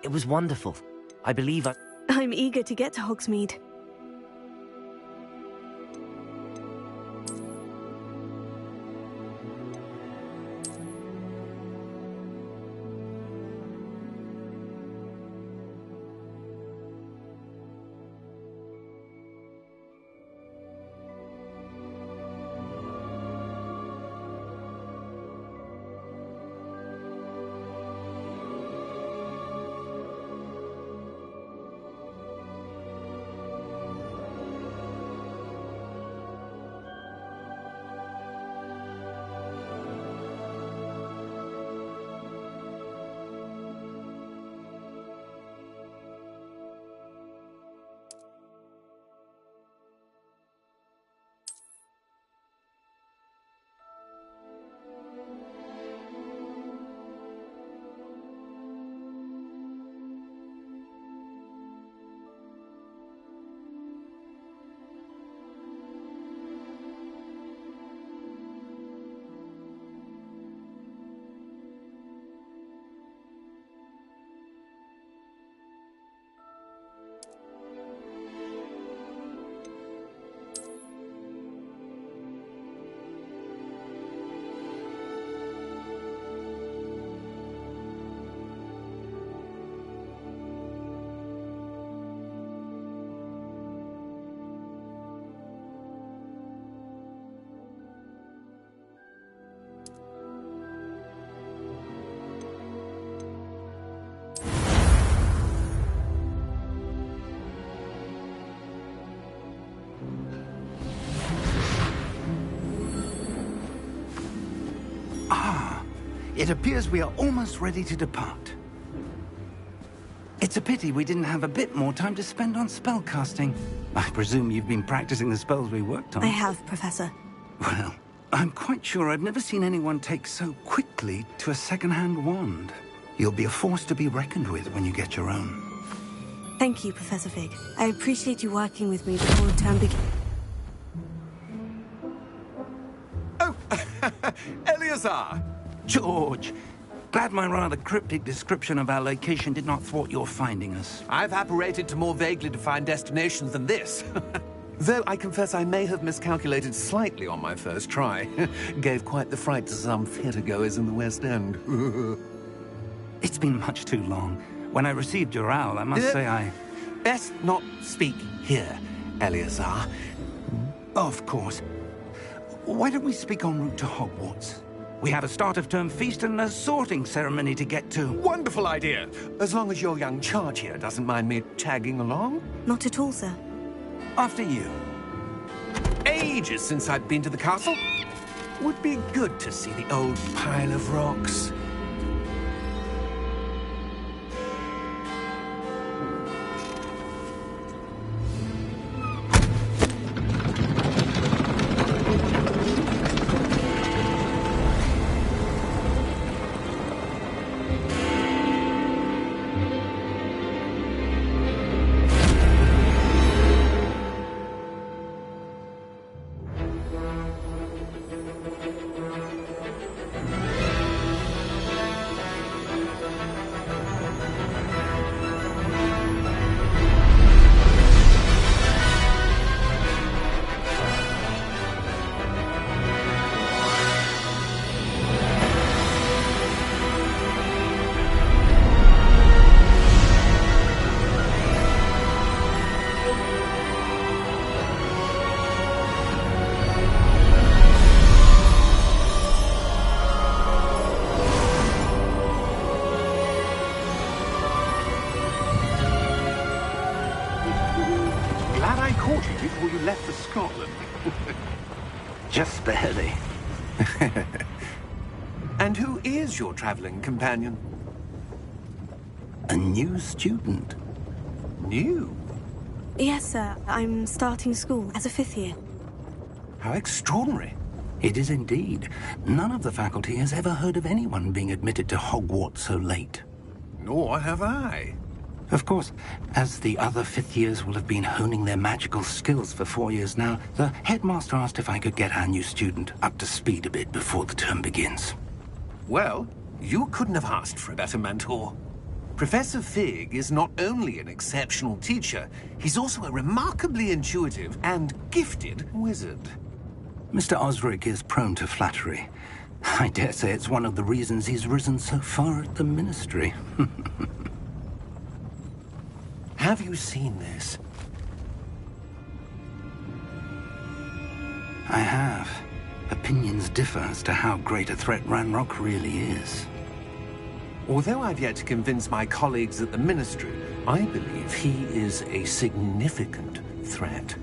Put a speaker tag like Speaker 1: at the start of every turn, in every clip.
Speaker 1: It was wonderful. I believe
Speaker 2: I'm eager to get to Hogsmeade.
Speaker 3: It appears we are almost ready to depart. It's a pity we didn't have a bit more time to spend on spellcasting. I presume you've been practicing the spells we worked on.
Speaker 2: I have, Professor.
Speaker 3: Well, I'm quite sure I've never seen anyone take so quickly to a second-hand wand. You'll be a force to be reckoned with when you get your own.
Speaker 2: Thank you, Professor Fig. I appreciate you working with me before the term begins.
Speaker 4: Oh, Eleazar!
Speaker 3: George, glad my rather cryptic description of our location did not thwart your finding us.
Speaker 4: I've apparated to more vaguely defined destinations than this. Though I confess I may have miscalculated slightly on my first try. Gave quite the fright to some theatregoers in the West End.
Speaker 3: It's been much too long. When I received your owl, I must say I...
Speaker 4: Best not speak here, Eleazar.
Speaker 3: Of course. Why don't we speak en route to Hogwarts? We have a start-of-term feast and a sorting ceremony to get to.
Speaker 4: Wonderful idea! As long as your young charge here doesn't mind me tagging along.
Speaker 2: Not at all, sir.
Speaker 3: After you.
Speaker 4: Ages since I've been to the castle. Would be good to see the old pile of rocks.
Speaker 5: Before you left for Scotland.
Speaker 3: Just barely.
Speaker 4: And who is your traveling companion?
Speaker 3: A new student.
Speaker 4: New?
Speaker 2: Yes, sir. I'm starting school as a 5th year.
Speaker 4: How extraordinary.
Speaker 3: It is indeed. None of the faculty has ever heard of anyone being admitted to Hogwarts so late.
Speaker 4: Nor have I.
Speaker 3: Of course, as the other 5th years will have been honing their magical skills for 4 years now, the headmaster asked if I could get our new student up to speed a bit before the term begins.
Speaker 4: Well, you couldn't have asked for a better mentor. Professor Fig is not only an exceptional teacher, he's also a remarkably intuitive and gifted wizard.
Speaker 3: Mr. Osric is prone to flattery. I dare say it's one of the reasons he's risen so far at the Ministry.
Speaker 4: Have you seen this?
Speaker 3: I have. Opinions differ as to how great a threat Ranrock really is.
Speaker 4: Although I've yet to convince my colleagues at the Ministry, I believe he is a significant threat.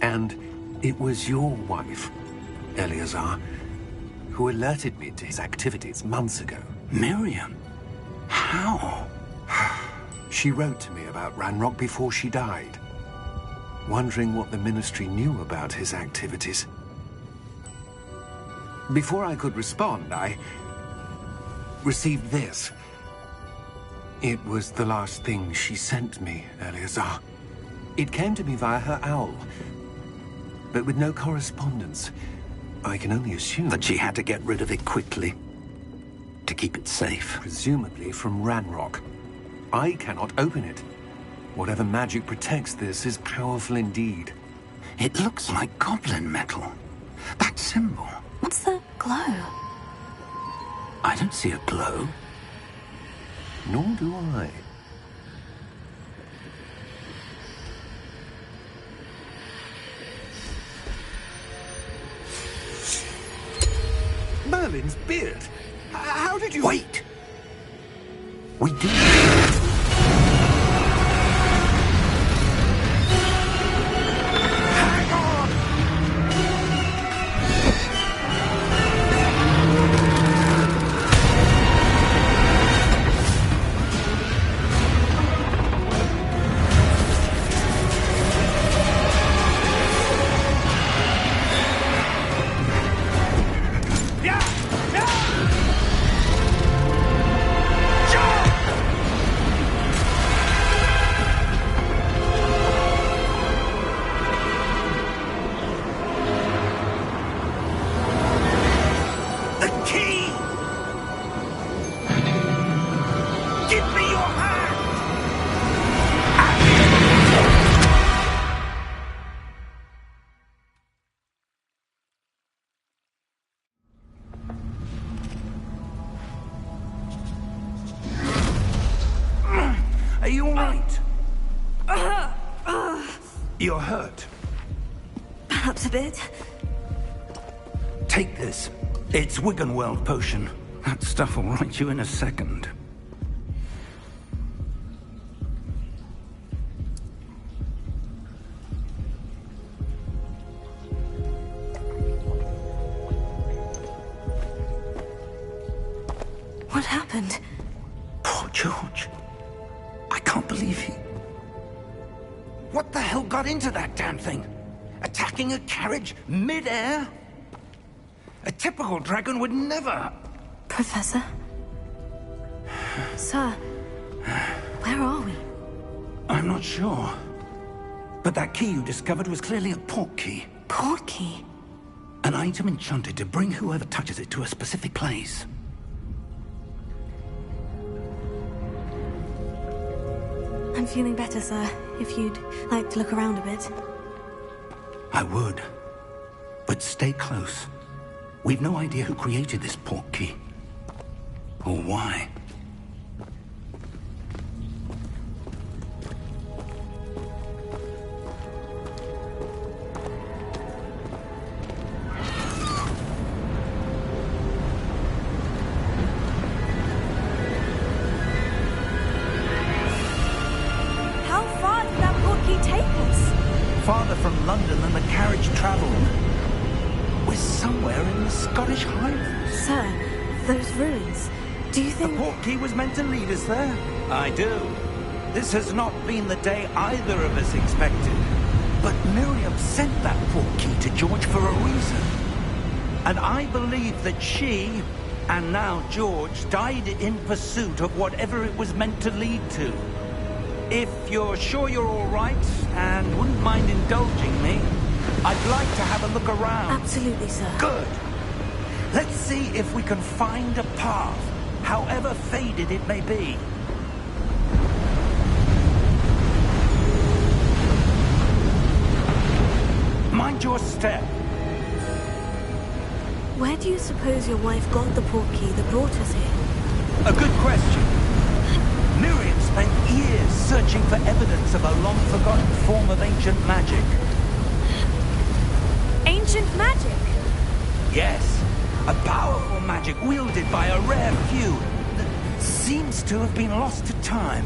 Speaker 4: And it was your wife, Eleazar, who alerted me to his activities months ago.
Speaker 3: Miriam? How?
Speaker 4: She wrote to me about Ranrock before she died, wondering what the Ministry knew about his activities. Before I could respond, I received this. It was the last thing she sent me, Eleazar. It came to me via her owl, but with no correspondence. I can only assume
Speaker 3: That she had to get rid of it quickly, to keep it safe.
Speaker 4: presumably from Ranrock. I cannot open it. Whatever magic protects this is powerful indeed.
Speaker 3: It looks like goblin metal. That symbol.
Speaker 2: What's the glow?
Speaker 3: I don't see a glow.
Speaker 4: Nor do I. Merlin's beard. How did you...
Speaker 3: Wait! We do.
Speaker 4: Hang on!
Speaker 3: You're hurt.
Speaker 2: Perhaps a bit.
Speaker 3: Take this. It's Wiggenweld potion. That stuff will right you in a second.
Speaker 2: What happened?
Speaker 3: Poor George. I can't believe he... What the hell got into that damn thing? Attacking a carriage mid-air? A typical dragon would never...
Speaker 2: Professor? Sir, where are we?
Speaker 3: I'm not sure. But that key you discovered was clearly a port key.
Speaker 2: Port key?
Speaker 3: An item enchanted to bring whoever touches it to a specific place.
Speaker 2: I'm feeling better, sir. If you'd like to look around a bit.
Speaker 3: I would. But stay close. We've no idea who created this port key. Or why.
Speaker 2: How far did that port key take us?
Speaker 3: Farther from London than the carriage traveled. We're somewhere in the Scottish Highlands.
Speaker 2: Sir, those ruins. Do you think...
Speaker 3: The port key was meant to lead us there? I do. This has not been the day either of us expected. But Miriam sent that port key to George for a reason. And I believe that she, and now George, died in pursuit of whatever it was meant to lead to. If you're sure you're all right, and wouldn't mind indulging me, I'd like to have a look around.
Speaker 2: Absolutely, sir.
Speaker 3: Good. Let's see if we can find a path, however faded it may be. Mind your step.
Speaker 2: Where do you suppose your wife got the port key that brought us here?
Speaker 3: A good question. Miriam spent years searching for evidence of a long-forgotten form of ancient magic.
Speaker 2: Ancient magic?
Speaker 3: Yes, a powerful magic wielded by a rare few that seems to have been lost to time.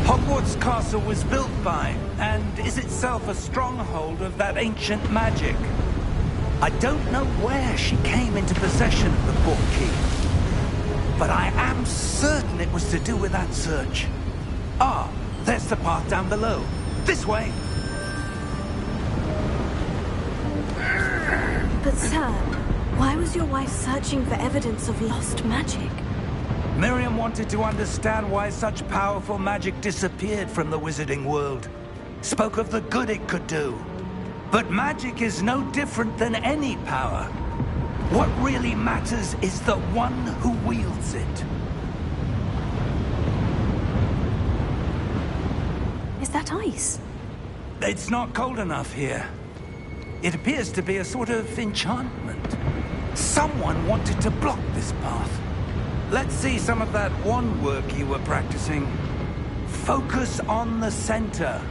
Speaker 3: Hogwarts Castle was built by, and is itself a stronghold of that ancient magic. I don't know where she came into possession of the port key, but I am certain it was to do with that search. Ah, there's the path down below. This way.
Speaker 2: But sir, why was your wife searching for evidence of lost magic?
Speaker 3: Miriam wanted to understand why such powerful magic disappeared from the wizarding world. Spoke of the good it could do. But magic is no different than any power. What really matters is the one who wields it.
Speaker 2: Is that ice?
Speaker 3: It's not cold enough here. It appears to be a sort of enchantment. Someone wanted to block this path. Let's see some of that wand work you were practicing. Focus on the center.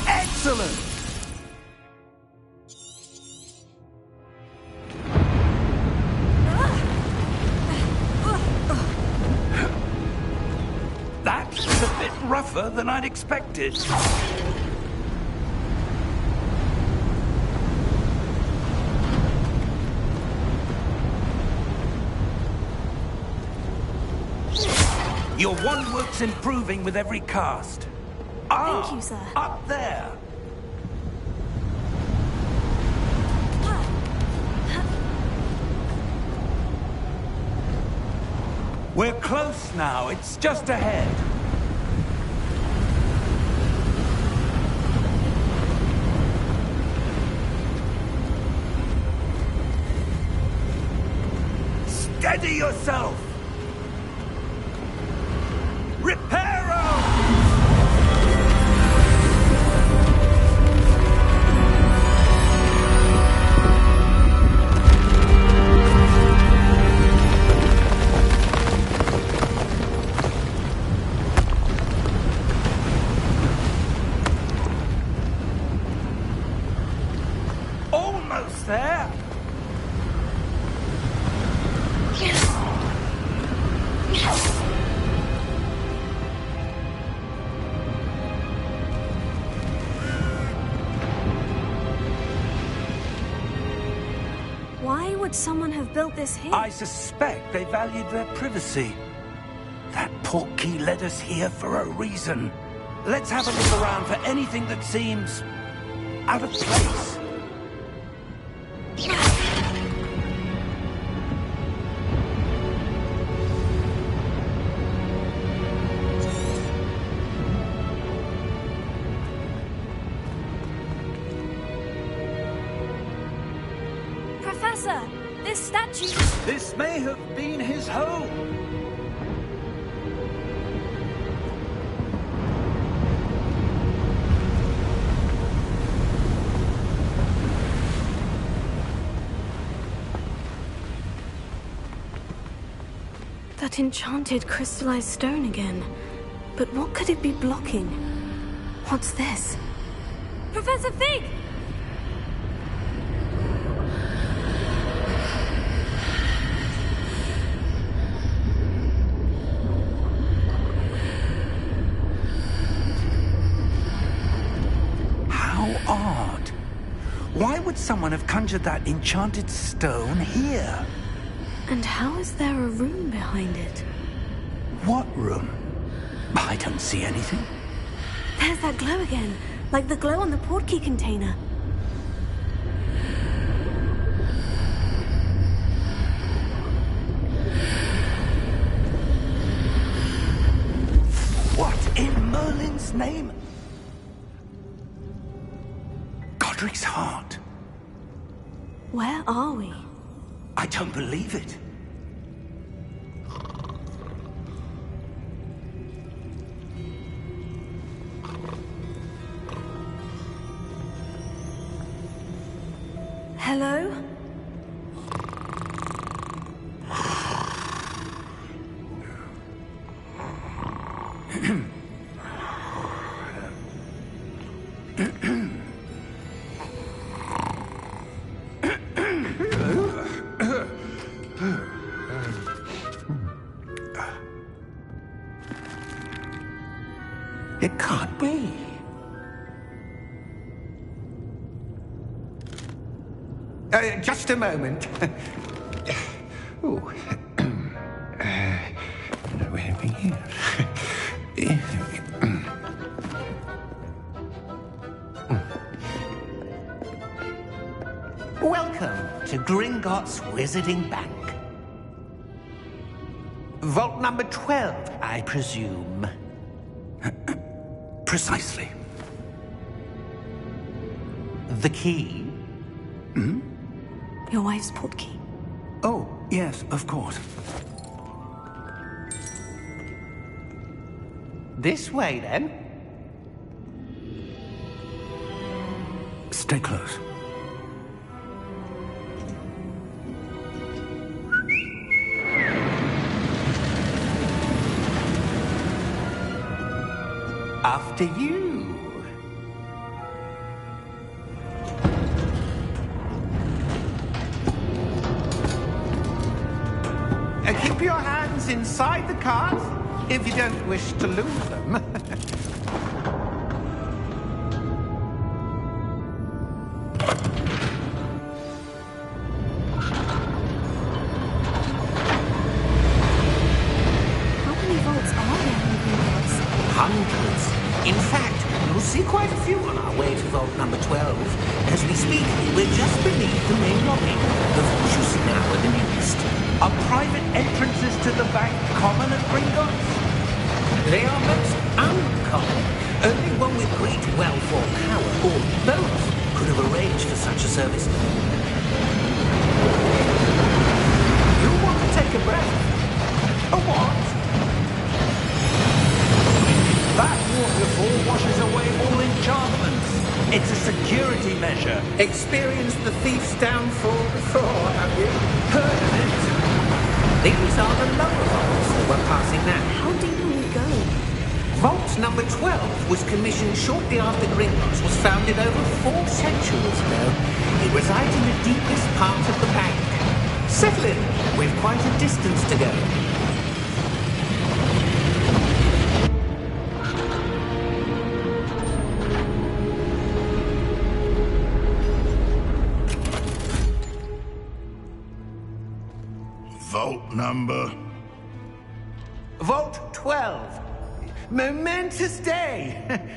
Speaker 3: Excellent! That's a bit rougher than I'd expected. Your wand work's improving with every cast.
Speaker 2: Thank you, sir.
Speaker 3: Up there. We're close now. It's just ahead. Steady yourself. Reparo! there?
Speaker 2: Why would someone have built this here?
Speaker 3: I suspect they valued their privacy. That portkey led us here for a reason. Let's have a look around for anything that seems out of place.
Speaker 2: Professor, this statue...
Speaker 3: This may have been his home.
Speaker 2: That enchanted crystallized stone again. But what could it be blocking? What's this? Professor Fig!
Speaker 3: How odd. Why would someone have conjured that enchanted stone here?
Speaker 2: And how is there a room behind it?
Speaker 3: What room? I don't see anything.
Speaker 2: There's that glow again, like the glow on the portkey container.
Speaker 3: What in Merlin's name? Godric's heart.
Speaker 2: Where are we?
Speaker 3: I don't believe it.
Speaker 2: Hello?
Speaker 3: It can't be.
Speaker 4: Just a moment. Oh. Where are we here?
Speaker 1: Welcome to Gringotts Wizarding Bank. Vault number 12, I presume.
Speaker 3: Precisely.
Speaker 1: The key?
Speaker 2: Your wife's portkey.
Speaker 3: Oh, yes, of course.
Speaker 1: This way, then.
Speaker 3: Stay close.
Speaker 1: After you. Keep your hands inside the cart if you don't wish to lose them.
Speaker 2: How many vaults are there in Gringotts?
Speaker 1: Hundreds. In fact, you'll see quite a few on our way to vault number 12. As we speak, we're just beneath the main lobby. The vault you see now are the newest.
Speaker 3: Are private entrances to the bank common at Gringotts?
Speaker 1: They are most uncommon. Only one with great wealth or power, or both, could have arranged for such a service. You want to take a breath? A what?
Speaker 3: That waterfall washes away all enchantments. It's a security measure.
Speaker 1: Experienced the thief's downfall before, have you? Heard of it? These are the lower vaults that we're passing now.
Speaker 2: How deep will we go?
Speaker 1: Vault number 12 was commissioned shortly after Gringotts was founded over 4 centuries ago. It resides in the deepest part of the bank. Settle in, we've quite a distance to go.
Speaker 5: Vault number?
Speaker 1: Vault 12. Momentous day.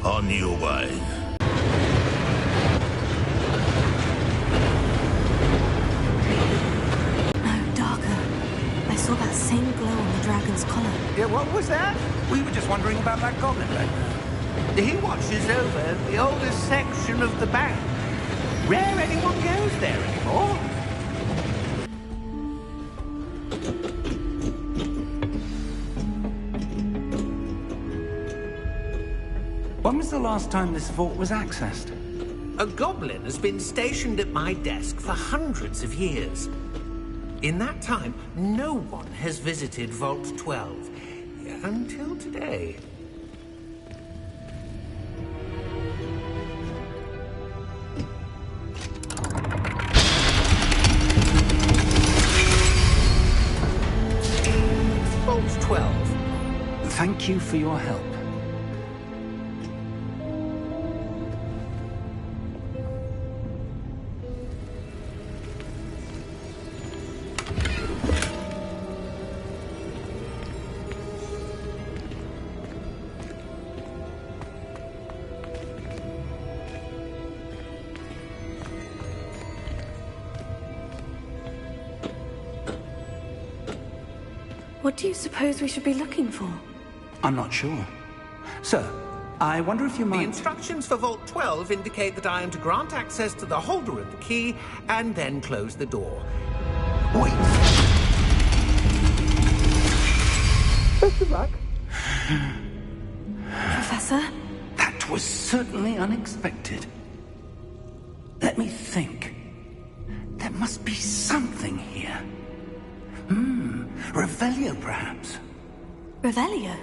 Speaker 5: On your way.
Speaker 2: No, darker. I saw that same glow on the dragon's collar.
Speaker 3: Yeah, what was that? We were just wondering about that goblin back there.
Speaker 1: He watches over the oldest section of the bank. Rare anyone goes there anymore.
Speaker 3: When was the last time this vault was accessed?
Speaker 1: A goblin has been stationed at my desk for hundreds of years. In that time, no one has visited Vault 12. Until today. Vault 12.
Speaker 3: Thank you for your help.
Speaker 2: What do you suppose we should be looking for?
Speaker 3: I'm not sure. Sir, I wonder if you
Speaker 1: The
Speaker 3: might...
Speaker 1: instructions for Vault 12 indicate that I am to grant access to the holder of the key and then close the door.
Speaker 3: Wait!
Speaker 1: Best of luck.
Speaker 2: Professor?
Speaker 3: That was certainly unexpected. Let me think. There must be something here. Revelio, perhaps?
Speaker 2: Revelio?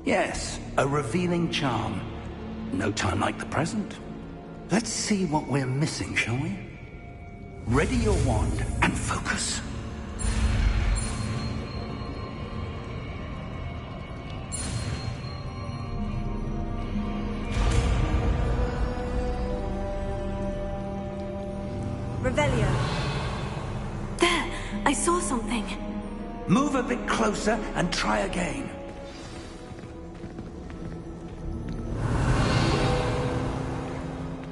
Speaker 3: Yes, a revealing charm. No time like the present. Let's see what we're missing, shall we? Ready your wand and focus.
Speaker 2: Revelio. There! I saw something.
Speaker 3: Move a bit closer and try again.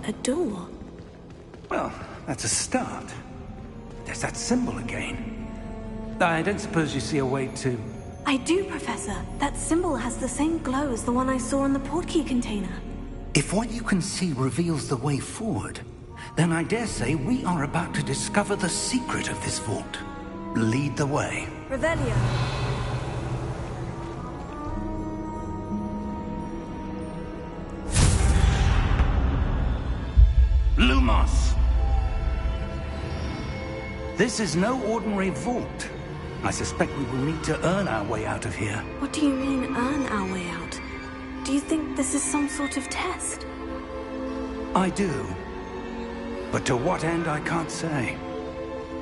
Speaker 2: A door.
Speaker 3: Well, that's a start. There's that symbol again. I don't suppose you see a way to...
Speaker 2: I do, Professor. That symbol has the same glow as the one I saw in the portkey container.
Speaker 3: If what you can see reveals the way forward, then I dare say we are about to discover the secret of this vault. Lead the way.
Speaker 2: Revelio.
Speaker 3: Lumos! This is no ordinary vault. I suspect we will need to earn our way out of here.
Speaker 2: What do you mean, earn our way out? Do you think this is some sort of test?
Speaker 3: I do. But to what end, I can't say.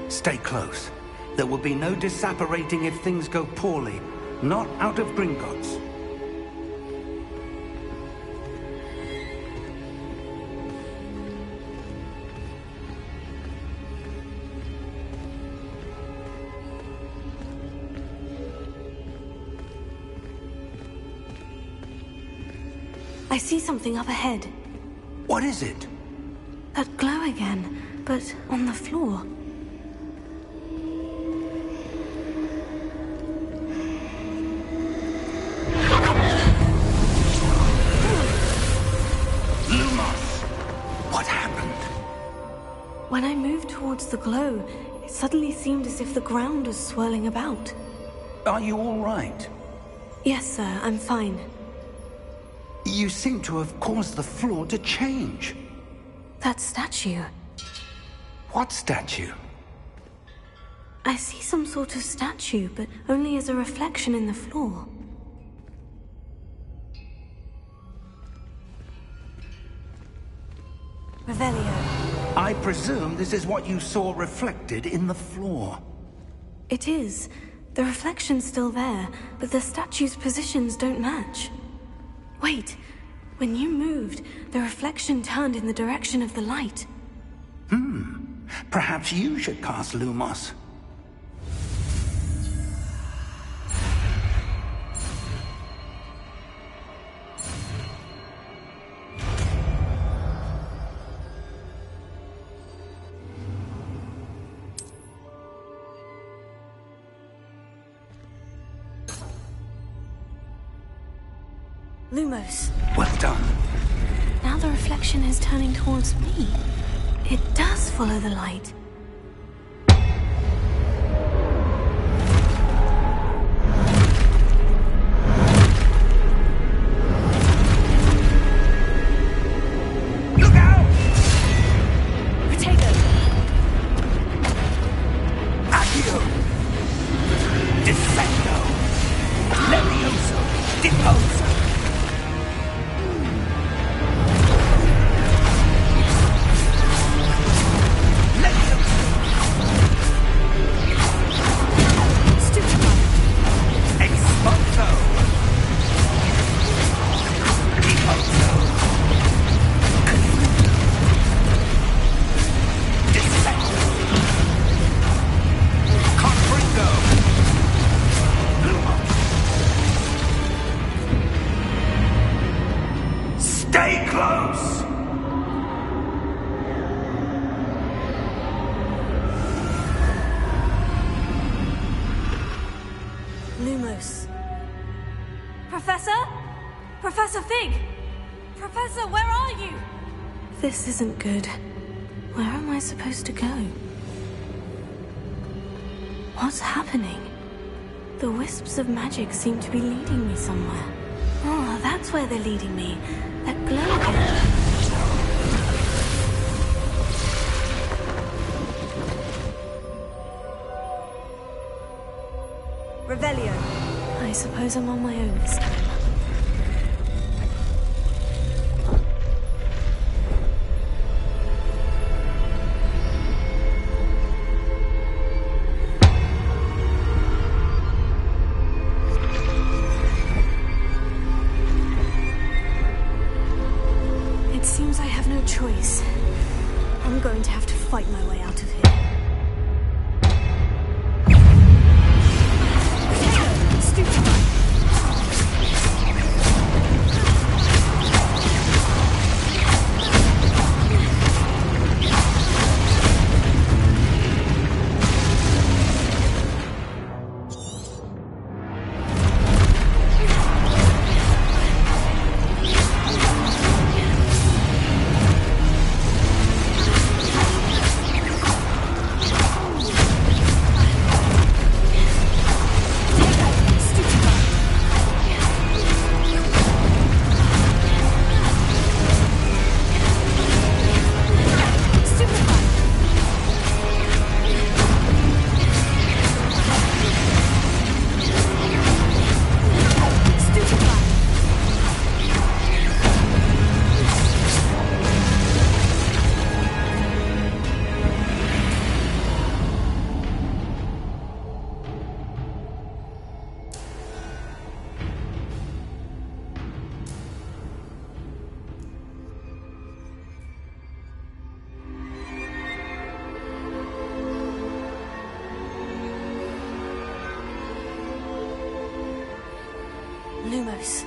Speaker 3: Stay close. There will be no disapparating if things go poorly. Not out of Gringotts.
Speaker 2: I see something up ahead.
Speaker 3: What is it?
Speaker 2: That glow again, but on the floor.
Speaker 3: Lumos! What happened?
Speaker 2: When I moved towards the glow, it suddenly seemed as if the ground was swirling about.
Speaker 3: Are you all right?
Speaker 2: Yes, sir, I'm fine.
Speaker 3: You seem to have caused the floor to change.
Speaker 2: That statue.
Speaker 3: What statue?
Speaker 2: I see some sort of statue, but only as a reflection in the floor. Revelio.
Speaker 3: I presume this is what you saw reflected in the floor.
Speaker 2: It is. The reflection's still there, but the statue's positions don't match. Wait. When you moved, the reflection turned in the direction of the light.
Speaker 3: Perhaps you should cast Lumos.
Speaker 2: Lumos.
Speaker 3: Well done.
Speaker 2: Now the reflection is turning towards me. It does follow the light.
Speaker 3: Look out!
Speaker 2: Potato!
Speaker 3: Accio! Defendo! Levioso! Deposo! Stay close!
Speaker 2: Lumos. Professor? Professor Fig! Professor, where are you? This isn't good. Where am I supposed to go? What's happening? The wisps of magic seem to be leading me somewhere. Oh, that's where they're leading me. That glow again. Revelio. I suppose I'm on my own this time. It seems I have no choice. I'm going to have to fight my way out of here. Lumos.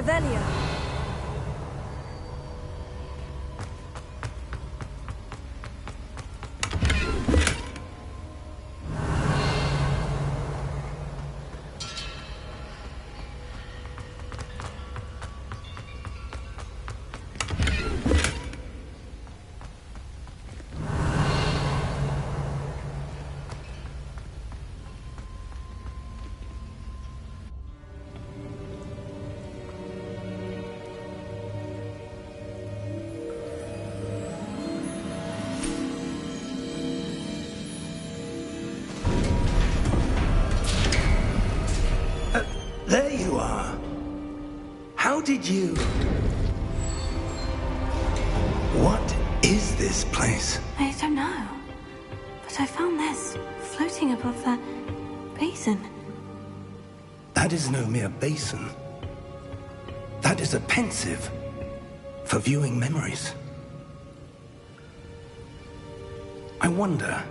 Speaker 2: Revelio.
Speaker 3: There you are. How did you... What is this place?
Speaker 2: I don't know. But I found this floating above that basin.
Speaker 3: That is no mere basin. That is a pensieve for viewing memories. I wonder...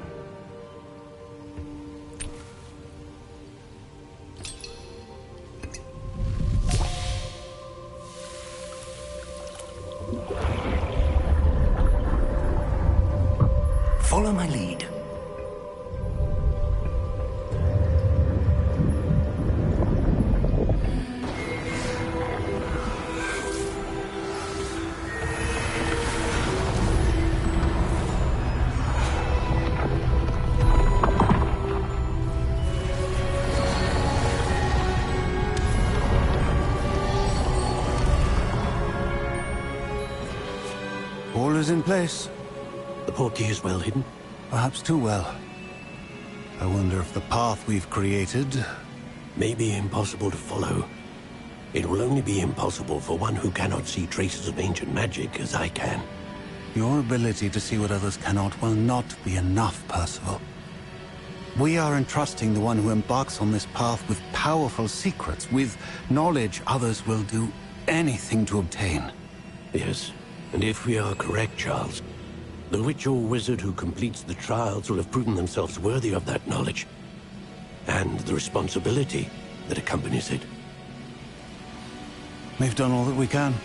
Speaker 3: Follow my lead.
Speaker 6: All is in place.
Speaker 4: The portkey is well hidden.
Speaker 6: Perhaps too well. I wonder if the path we've created...
Speaker 4: May be impossible to follow. It will only be impossible for one who cannot see traces of ancient magic as I can.
Speaker 6: Your ability to see what others cannot will not be enough, Percival. We are entrusting the one who embarks on this path with powerful secrets, with knowledge others will do anything to obtain.
Speaker 4: Yes, and if we are correct, Charles, the witch or wizard who completes the trials will have proven themselves worthy of that knowledge, and the responsibility that accompanies it.
Speaker 6: We've done all that we can.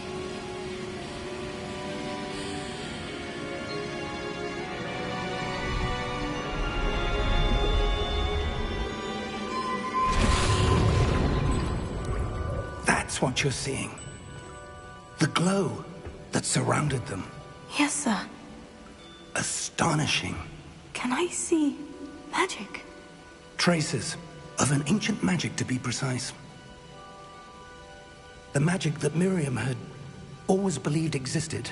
Speaker 3: That's what you're seeing. The glow that surrounded them.
Speaker 2: Yes, sir.
Speaker 3: Astonishing.
Speaker 2: Can I see magic?
Speaker 3: Traces of an ancient magic, to be precise. The magic that Miriam had always believed existed,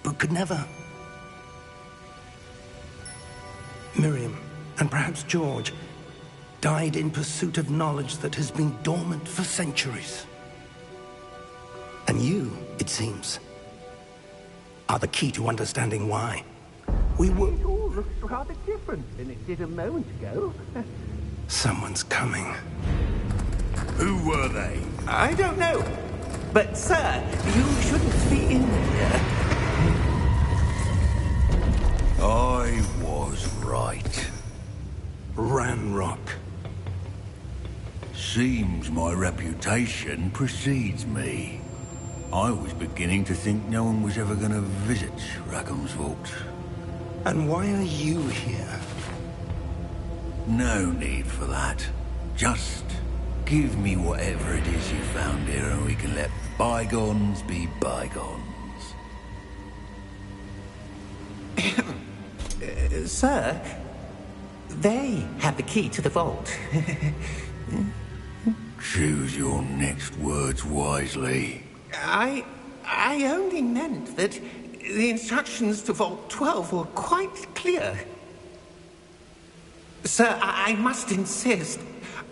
Speaker 3: but could never. Miriam, and perhaps George, died in pursuit of knowledge that has been dormant for centuries. And you, it seems, are the key to understanding why. We were...
Speaker 1: It all looks rather different than it did a moment ago.
Speaker 3: Someone's coming.
Speaker 5: Who were they?
Speaker 1: I don't know. But, sir, you shouldn't be in here.
Speaker 5: I was right.
Speaker 3: Ranrock.
Speaker 5: Seems my reputation precedes me. I was beginning to think no one was ever going to visit Rackham's vault.
Speaker 3: And why are you here?
Speaker 5: No need for that. Just give me whatever it is you found here and we can let bygones be bygones.
Speaker 1: Sir, they have the key to the vault.
Speaker 5: Choose your next words wisely.
Speaker 1: I only meant that the instructions to Vault 12 were quite clear. Sir, I must insist.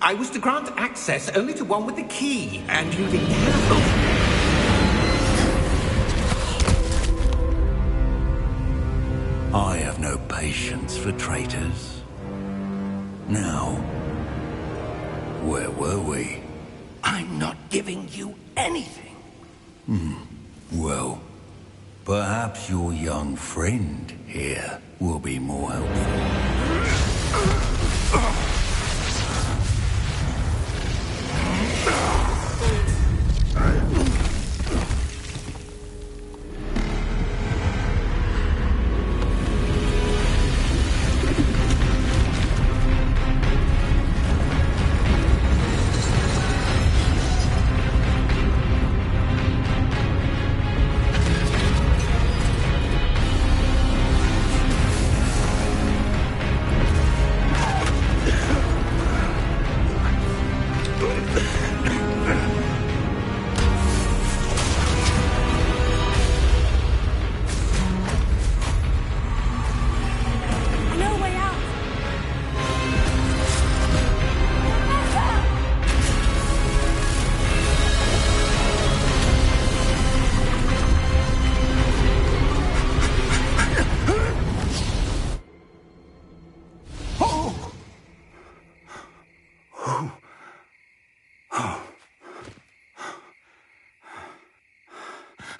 Speaker 1: I was to grant access only to one with the key, and you didn't have...
Speaker 5: I have no patience for traitors. Now, where were we?
Speaker 3: I'm not giving you anything.
Speaker 5: Well, perhaps your young friend here will be more helpful.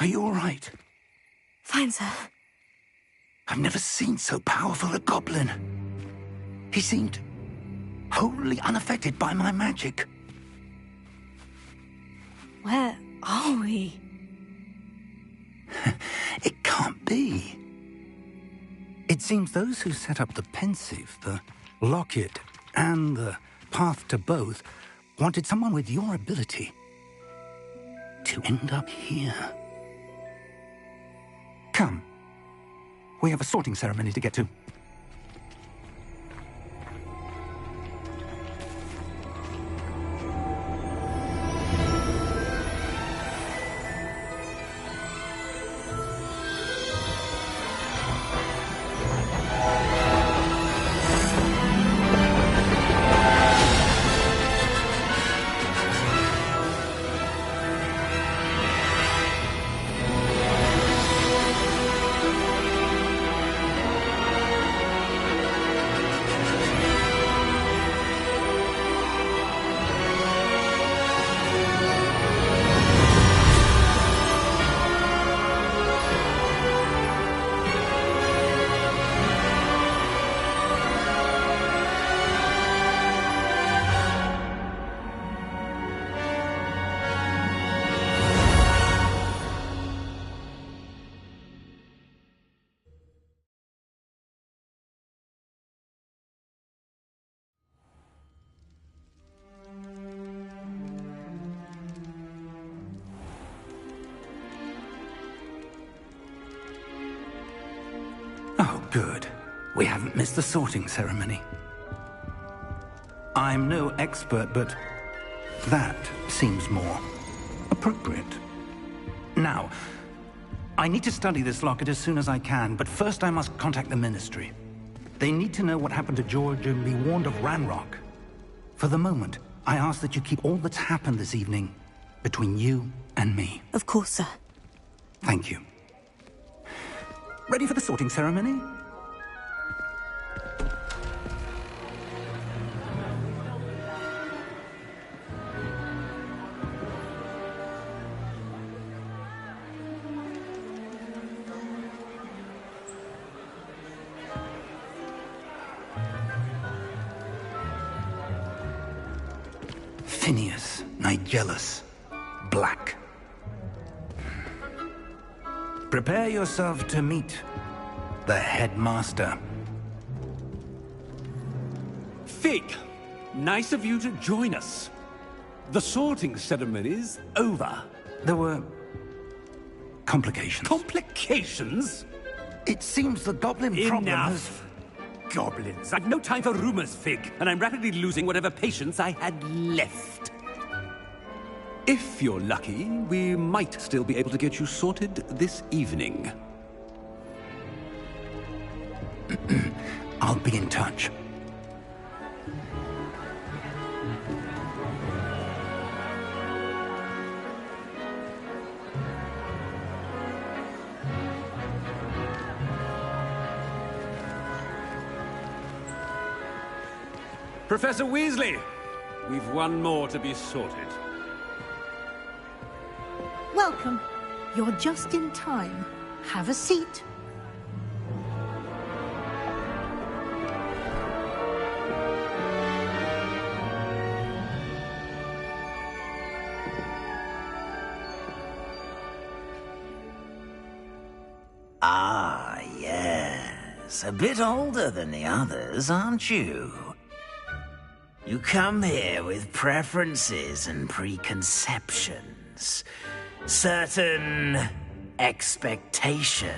Speaker 3: Are you all right?
Speaker 2: Fine, sir.
Speaker 3: I've never seen so powerful a goblin. He seemed wholly unaffected by my magic.
Speaker 2: Where are we?
Speaker 3: It can't be. It seems those who set up the pensieve, the locket, and the path to both wanted someone with your ability to end up here. Come. We have a sorting ceremony to get to. Oh, good. We haven't missed the sorting ceremony. I'm no expert, but that seems more appropriate. Now, I need to study this locket as soon as I can, but first I must contact the Ministry. They need to know what happened to George and be warned of Ranrock. For the moment, I ask that you keep all that's happened this evening between you and me.
Speaker 2: Of course, sir.
Speaker 3: Thank you. Ready for the sorting ceremony? Phineas, Nigellus, Black. Prepare yourself to meet the headmaster.
Speaker 4: Fig, nice of you to join us. The sorting ceremony's over.
Speaker 3: There were complications.
Speaker 4: Complications?
Speaker 3: It seems the goblin problem has...
Speaker 4: Enough. Goblins. I've no time for rumors, Fig, and I'm rapidly losing whatever patience I had left. If you're lucky, we might still be able to get you sorted this evening.
Speaker 3: I'll be in touch.
Speaker 4: Professor Weasley, we've one more to be sorted.
Speaker 7: Welcome. You're just in time. Have a seat.
Speaker 8: Ah, yes. A bit older than the others, aren't you? You come here with preferences and preconceptions. Certain expectations.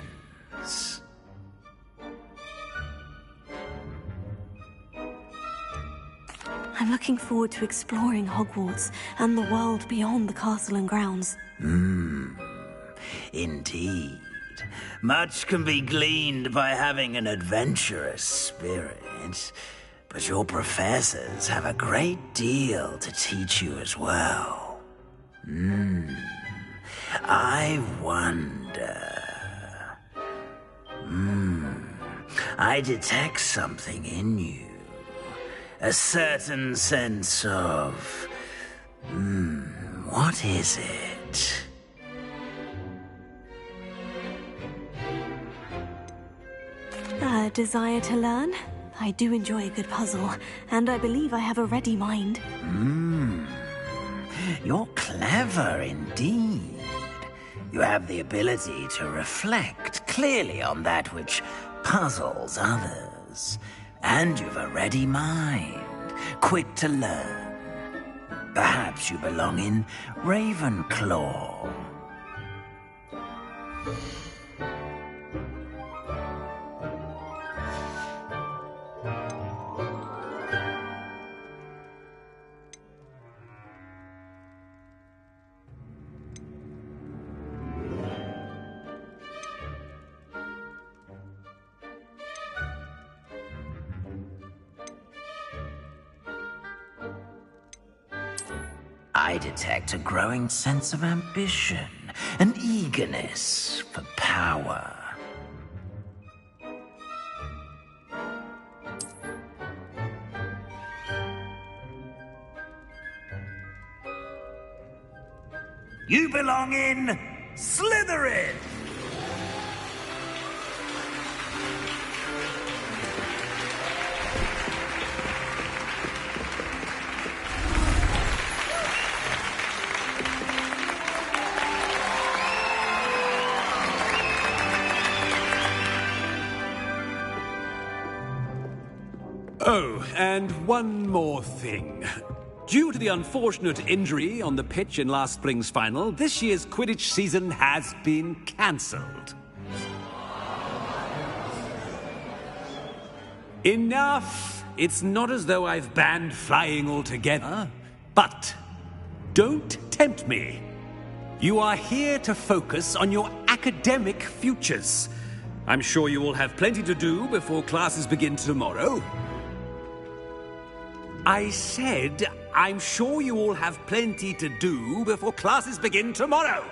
Speaker 2: I'm looking forward to exploring Hogwarts and the world beyond the castle and grounds.
Speaker 8: Indeed. Much can be gleaned by having an adventurous spirit, but your professors have a great deal to teach you as well. I wonder... I detect something in you. A certain sense of... what is it?
Speaker 2: A desire to learn? I do enjoy a good puzzle, and I believe I have a ready mind.
Speaker 8: You're clever indeed. You have the ability to reflect clearly on that which puzzles others. And you've a ready mind, quick to learn. Perhaps you belong in Ravenclaw. I detect a growing sense of ambition, an eagerness for power. You belong in Slytherin!
Speaker 4: Oh, and one more thing. Due to the unfortunate injury on the pitch in last spring's final, this year's Quidditch season has been cancelled. Enough! It's not as though I've banned flying altogether. But don't tempt me. You are here to focus on your academic futures. I'm sure you will have plenty to do before classes begin tomorrow. I said, I'm sure you all have plenty to do before classes begin tomorrow.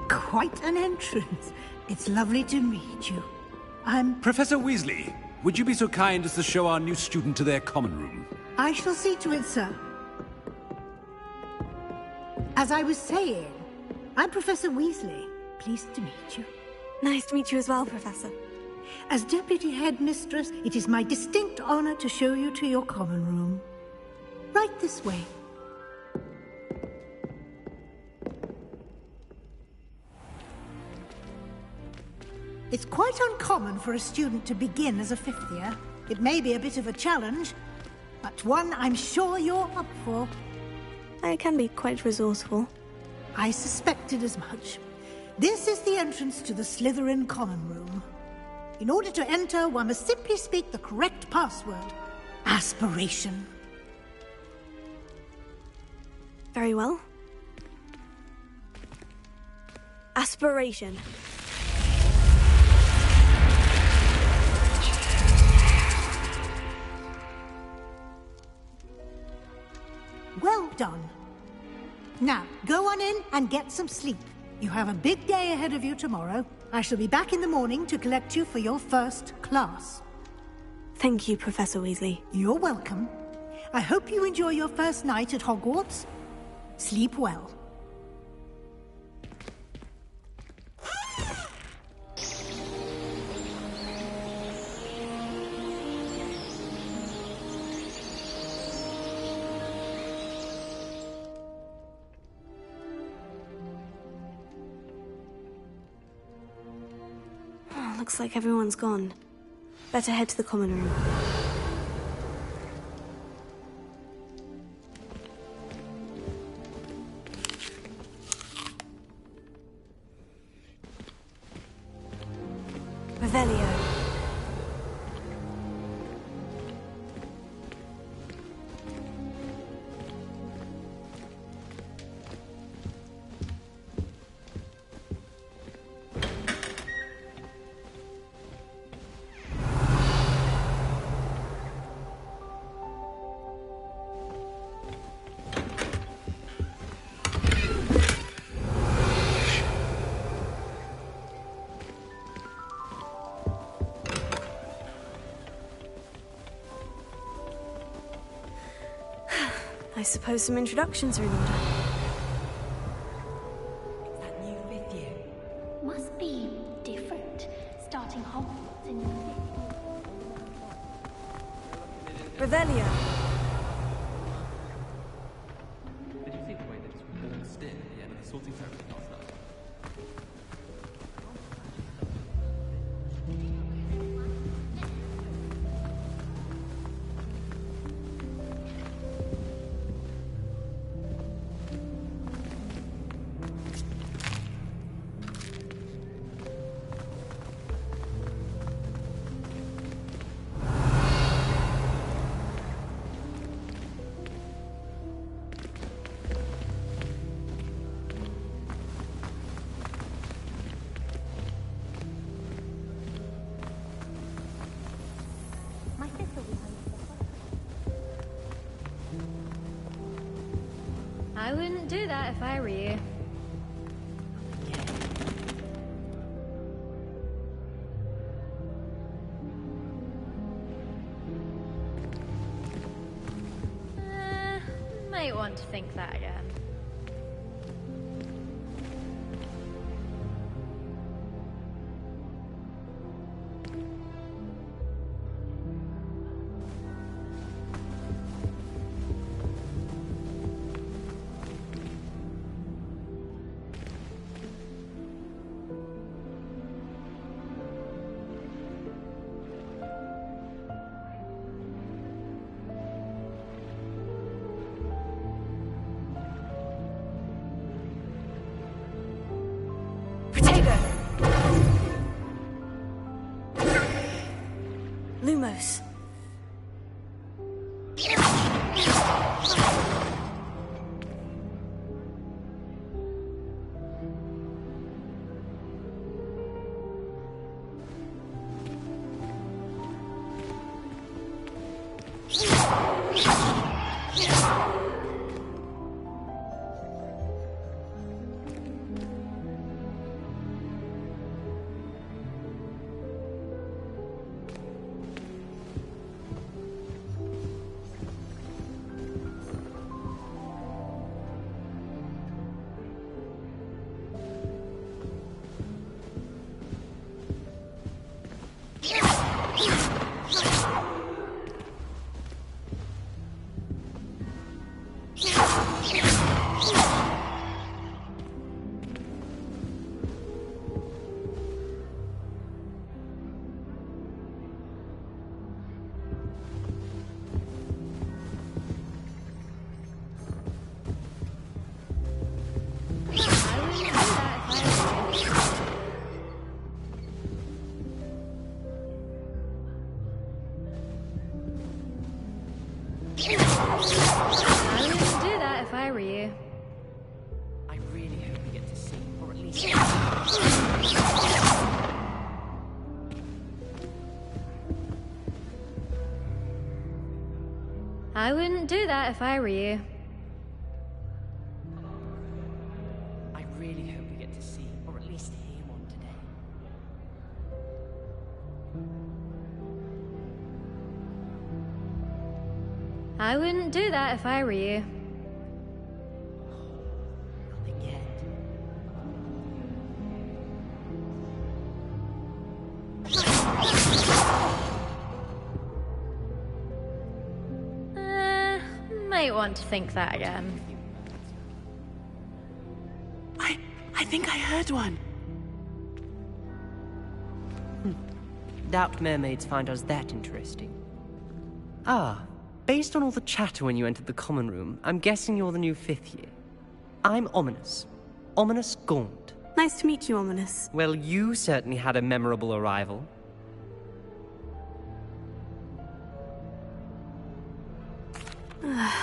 Speaker 7: Quite an entrance. It's lovely to meet you. I'm...
Speaker 4: Professor Weasley, would you be so kind as to show our new student to their common room?
Speaker 7: I shall see to it, sir. As I was saying, I'm Professor Weasley. Pleased to meet you.
Speaker 2: Nice to meet you as well, Professor.
Speaker 7: As Deputy Headmistress, it is my distinct honor to show you to your common room. Right this way. It's quite uncommon for a student to begin as a fifth year. It may be a bit of a challenge, but one I'm sure you're up for.
Speaker 2: I can be quite resourceful.
Speaker 7: I suspected as much. This is the entrance to the Slytherin common room. In order to enter, one must simply speak the correct password. Aspiration.
Speaker 2: Very well. Aspiration.
Speaker 7: Well done. Now, go on in and get some sleep. You have a big day ahead of you tomorrow. I shall be back in the morning to collect you for your first class.
Speaker 2: Thank you, Professor Weasley.
Speaker 7: You're welcome. I hope you enjoy your first night at Hogwarts. Sleep well.
Speaker 2: Looks like everyone's gone. Better head to the common room. Revelio. I suppose some introductions are in order.
Speaker 7: That
Speaker 9: must be different, starting Hogwarts in
Speaker 2: Revelio.
Speaker 10: Did you see the way they just waltzed in at the end of the sorting ceremony last night?
Speaker 9: I wouldn't do that if I were you. Might want to think that again.
Speaker 2: Lumos.
Speaker 9: I wouldn't do that if I were you.
Speaker 11: I really hope we get to see, or at least hear one today.
Speaker 9: I wouldn't do that if I were you.
Speaker 11: Nothing yet.
Speaker 9: Might want to think that again.
Speaker 11: I think I heard one. Doubt mermaids find us that interesting. Ah, based on all the chatter when you entered the common room, I'm guessing you're the new 5th year. I'm Ominous. Ominous Gaunt.
Speaker 2: Nice to meet you, Ominous.
Speaker 11: Well, you certainly had a memorable arrival.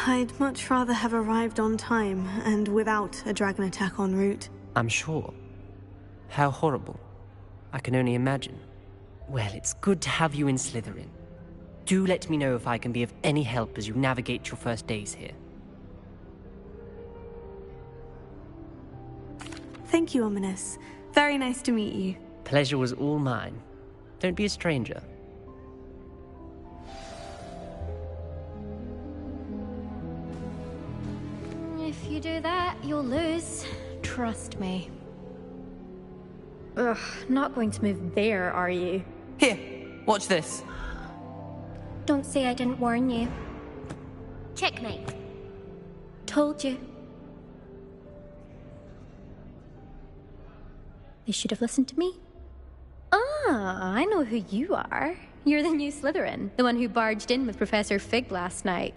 Speaker 2: I'd much rather have arrived on time and without a dragon attack en route.
Speaker 11: I'm sure. How horrible. I can only imagine. Well, it's good to have you in Slytherin. Do let me know if I can be of any help as you navigate your first days here.
Speaker 2: Thank you, Ominous. Very nice to meet you.
Speaker 11: Pleasure was all mine. Don't be a stranger.
Speaker 9: If you do that, you'll lose. Trust me.
Speaker 12: Ugh, not going to move there, are you?
Speaker 11: Here, watch this.
Speaker 9: Don't say I didn't warn you. Checkmate.
Speaker 12: Told you. They should have listened to me. Ah, I know who you are. You're the new Slytherin, the one who barged in with Professor Fig last night.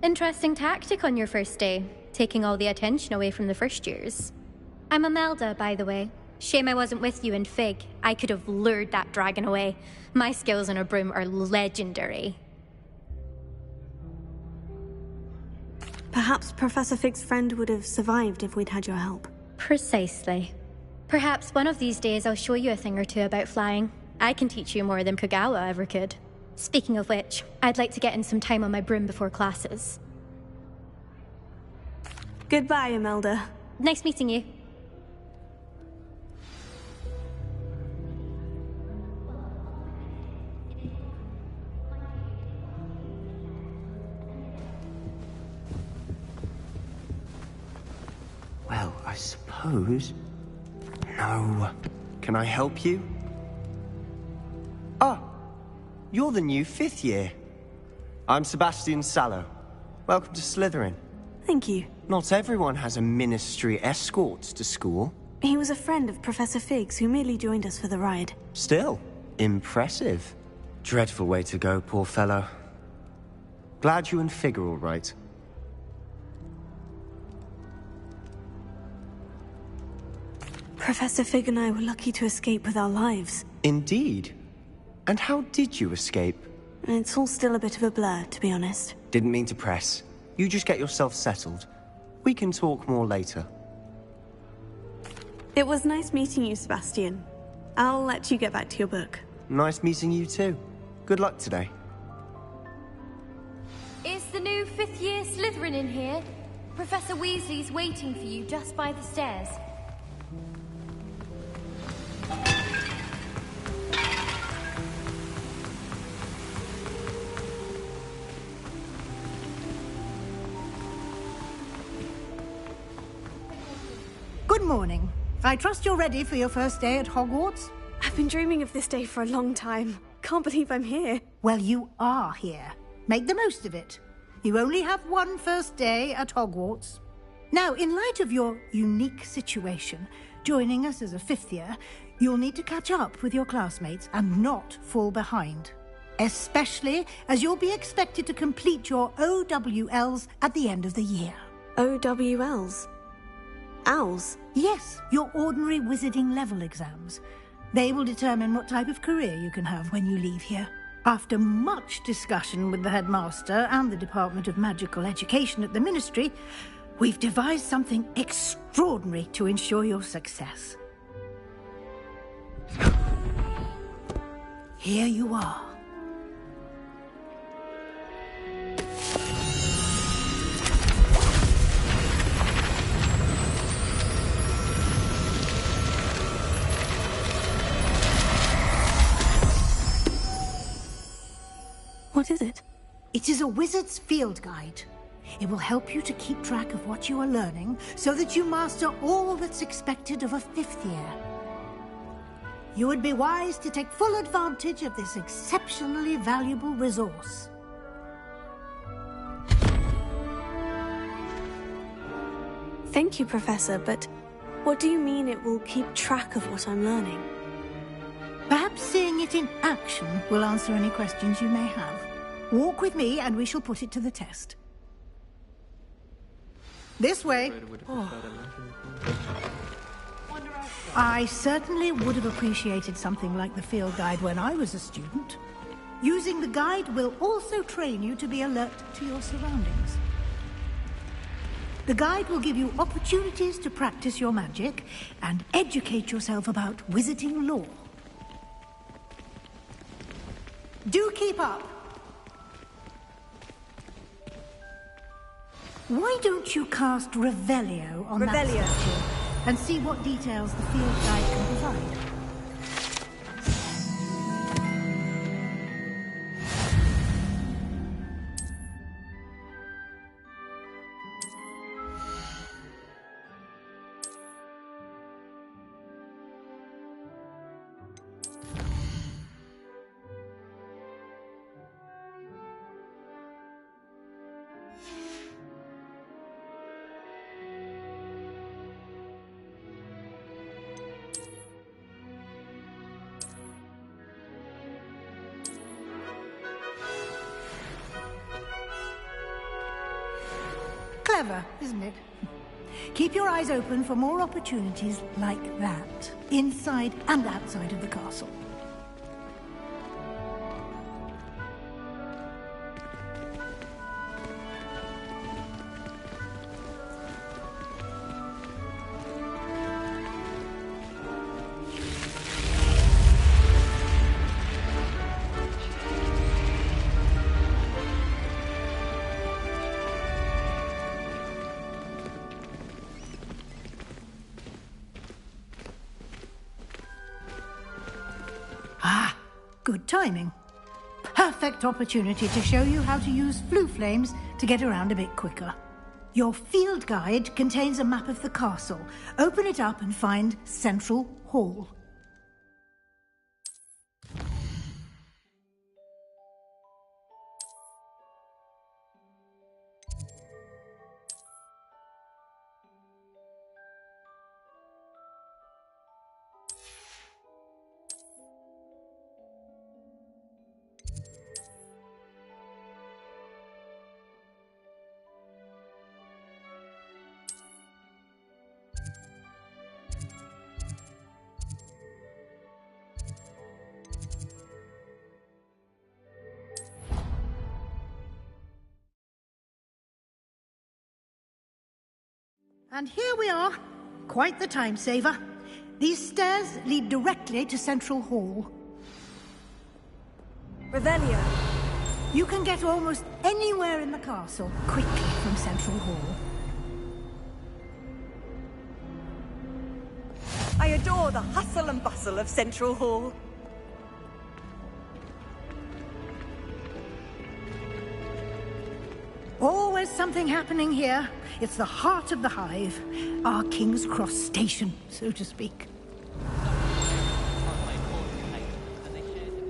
Speaker 12: Interesting tactic on your first day, taking all the attention away from the first years. I'm Imelda, by the way. Shame I wasn't with you in Fig. I could have lured that dragon away. My skills on a broom are legendary.
Speaker 2: Perhaps Professor Fig's friend would have survived if we'd had your help.
Speaker 12: Precisely. Perhaps one of these days I'll show you a thing or two about flying. I can teach you more than Kogawa ever could. Speaking of which, I'd like to get in some time on my broom before classes.
Speaker 2: Goodbye, Imelda.
Speaker 12: Nice meeting you.
Speaker 13: Well, I suppose... No. Can I help you? Ah! You're the new 5th year. I'm Sebastian Sallow. Welcome to Slytherin.
Speaker 2: Thank you.
Speaker 13: Not everyone has a ministry escort to school.
Speaker 2: He was a friend of Professor Fig's who merely joined us for the ride.
Speaker 13: Still, impressive. Dreadful way to go, poor fellow. Glad you and Fig are all right.
Speaker 2: Professor Fig and I were lucky to escape with our lives.
Speaker 13: Indeed. And how did you escape?
Speaker 2: It's all still a bit of a blur, to be honest.
Speaker 13: Didn't mean to press. You just get yourself settled. We can talk more later.
Speaker 2: It was nice meeting you, Sebastian. I'll let you get back to your book.
Speaker 13: Nice meeting you too. Good luck today.
Speaker 9: Is the new 5th year Slytherin in here? Professor Weasley's waiting for you just by the stairs.
Speaker 7: Good morning. I trust you're ready for your first day at Hogwarts?
Speaker 2: I've been dreaming of this day for a long time. Can't believe I'm here.
Speaker 7: Well, you are here. Make the most of it. You only have one first day at Hogwarts. Now, in light of your unique situation, joining us as a 5th year, you'll need to catch up with your classmates and not fall behind. Especially as you'll be expected to complete your OWLs at the end of the year.
Speaker 2: OWLs? Owls?
Speaker 7: Yes, your ordinary wizarding level exams. They will determine what type of career you can have when you leave here. After much discussion with the headmaster and the Department of Magical Education at the Ministry, we've devised something extraordinary to ensure your success. Here you are.
Speaker 2: What is it?
Speaker 7: It is a wizard's field guide. It will help you to keep track of what you are learning so that you master all that's expected of a 5th year. You would be wise to take full advantage of this exceptionally valuable resource.
Speaker 2: Thank you, Professor, but what do you mean it will keep track of what I'm learning?
Speaker 7: Perhaps seeing it in action will answer any questions you may have. Walk with me and we shall put it to the test. This way. Oh. I certainly would have appreciated something like the field guide when I was a student. Using the guide will also train you to be alert to your surroundings. The guide will give you opportunities to practice your magic and educate yourself about wizarding lore. Do keep up. Why don't you cast Revelio on that statue and see what details the field guide can provide? Clever, isn't it? Keep your eyes open for more opportunities like that, inside and outside of the castle. Good timing. Perfect opportunity to show you how to use flue flames to get around a bit quicker. Your field guide contains a map of the castle. Open it up and find Central Hall. And here we are. Quite the time saver. These stairs lead directly to Central Hall.
Speaker 2: Revelio.
Speaker 7: You can get almost anywhere in the castle quickly from Central Hall.
Speaker 14: I adore the hustle and bustle of Central Hall.
Speaker 7: Always something happening here. It's the heart of the hive. Our King's Cross station, so to speak.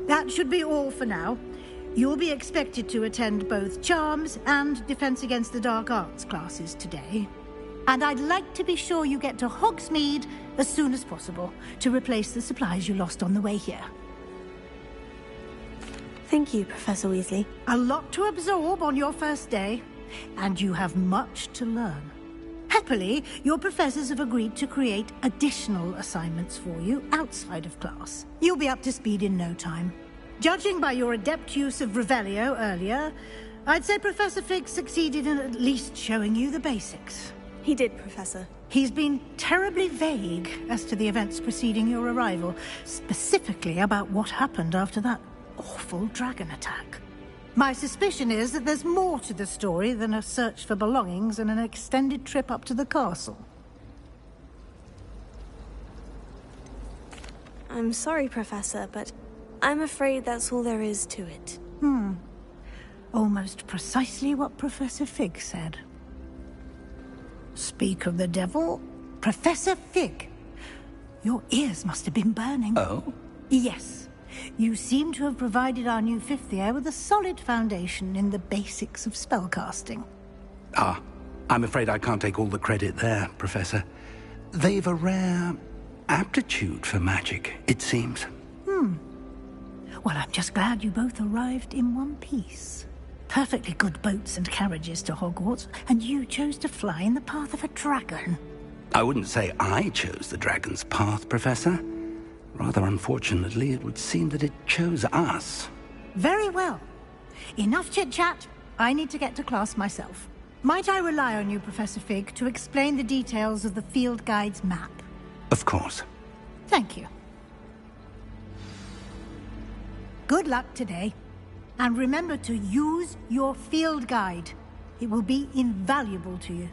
Speaker 7: That should be all for now. You'll be expected to attend both Charms and Defense Against the Dark Arts classes today. And I'd like to be sure you get to Hogsmeade as soon as possible to replace the supplies you lost on the way here.
Speaker 2: Thank you, Professor Weasley.
Speaker 7: A lot to absorb on your first day, and you have much to learn. Happily, your professors have agreed to create additional assignments for you outside of class. You'll be up to speed in no time. Judging by your adept use of Revelio earlier, I'd say Professor Fig succeeded in at least showing you the basics.
Speaker 2: He did, Professor.
Speaker 7: He's been terribly vague as to the events preceding your arrival, specifically about what happened after that awful dragon attack. My suspicion is that there's more to the story than a search for belongings and an extended trip up to the castle.
Speaker 2: I'm sorry, Professor, but I'm afraid that's all there is to it.
Speaker 7: Almost precisely what Professor Fig said. Speak of the devil, Professor Fig. Your ears must have been burning.
Speaker 3: Oh?
Speaker 7: Yes. You seem to have provided our new fifth year with a solid foundation in the basics of spellcasting.
Speaker 3: Ah, I'm afraid I can't take all the credit there, Professor. They've a rare aptitude for magic, it seems.
Speaker 7: Well, I'm just glad you both arrived in one piece. Perfectly good boats and carriages to Hogwarts, and you chose to fly in the path of a dragon.
Speaker 3: I wouldn't say I chose the dragon's path, Professor. Rather unfortunately, it would seem that it chose us.
Speaker 7: Very well. Enough chit-chat. I need to get to class myself. Might I rely on you, Professor Fig, to explain the details of the field guide's map?
Speaker 3: Of course.
Speaker 7: Thank you. Good luck today. And remember to use your field guide. It will be invaluable to you.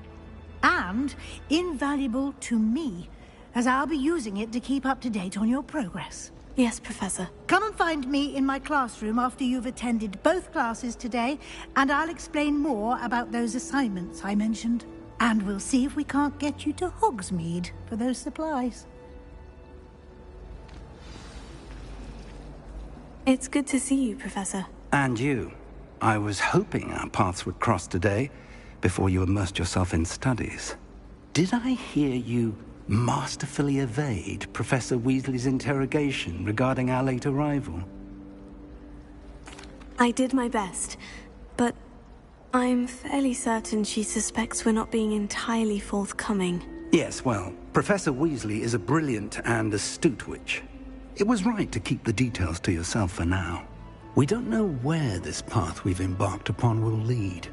Speaker 7: And invaluable to me, as I'll be using it to keep up to date on your progress.
Speaker 2: Yes, Professor.
Speaker 7: Come and find me in my classroom after you've attended both classes today, and I'll explain more about those assignments I mentioned. And we'll see if we can't get you to Hogsmeade for those supplies.
Speaker 2: It's good to see you, Professor.
Speaker 3: And you. I was hoping our paths would cross today, before you immersed yourself in studies. Did I hear you masterfully evade Professor Weasley's interrogation regarding our late arrival?
Speaker 2: I did my best, but I'm fairly certain she suspects we're not being entirely forthcoming.
Speaker 15: Yes, well, Professor Weasley is a brilliant and astute witch. It was right to keep the details to yourself for now. We don't know where this path we've embarked upon will lead.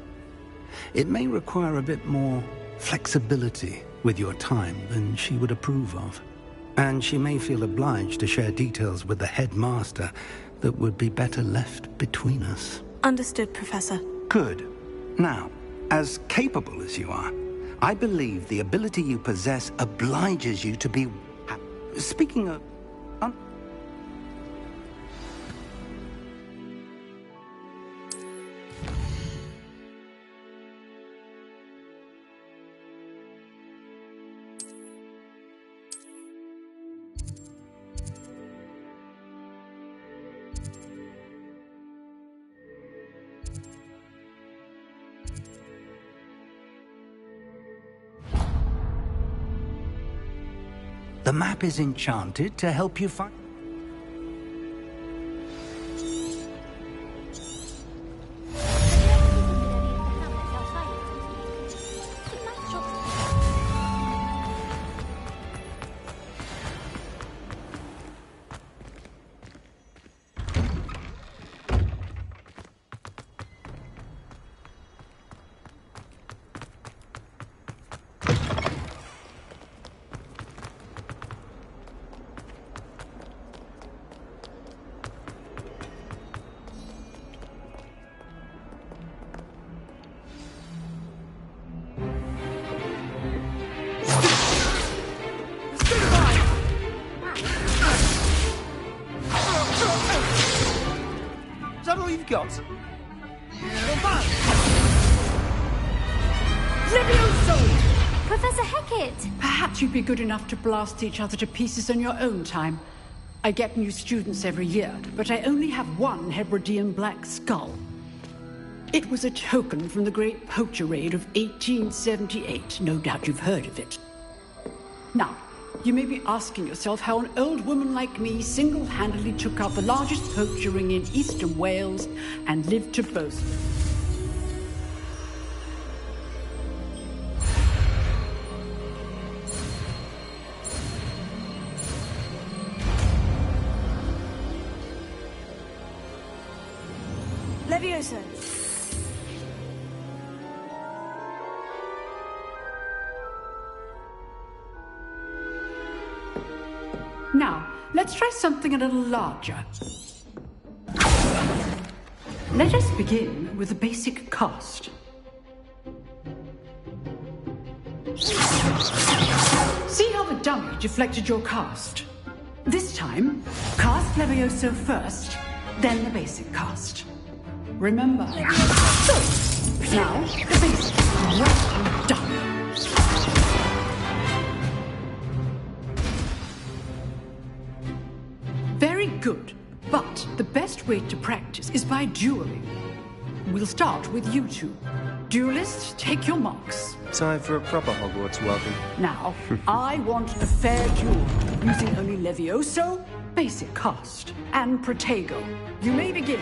Speaker 15: It may require a bit more flexibility with your time than she would approve of. And she may feel obliged to share details with the headmaster that would be better left between us.
Speaker 2: Understood, Professor.
Speaker 15: Good. Now, as capable as you are, I believe the ability you possess obliges you to be... Speaking of... The map is enchanted to help you find...
Speaker 16: Is that all you've got?
Speaker 17: Levioso!
Speaker 9: Professor Hecat!
Speaker 17: Perhaps you'd be good enough to blast each other to pieces in your own time. I get new students every year, but I only have one Hebridean black skull. It was a token from the Great Poacher Raid of 1878. No doubt you've heard of it. Now, you may be asking yourself how an old woman like me single-handedly took out the largest poacher ring in eastern Wales and lived to boast.
Speaker 2: Levioso!
Speaker 17: Now, let's try something a little larger. Let us begin with the basic cast. See how the dummy deflected your cast? This time, cast Levioso first, then the basic cast. Remember. So, now, the basic. Well done. Very good, but the best way to practice is by dueling. We'll start with you two. Duelists, take your marks.
Speaker 13: Time for a proper Hogwarts welcome.
Speaker 17: Now, I want a fair duel, using only Levioso, basic cast, and Protego. You may begin.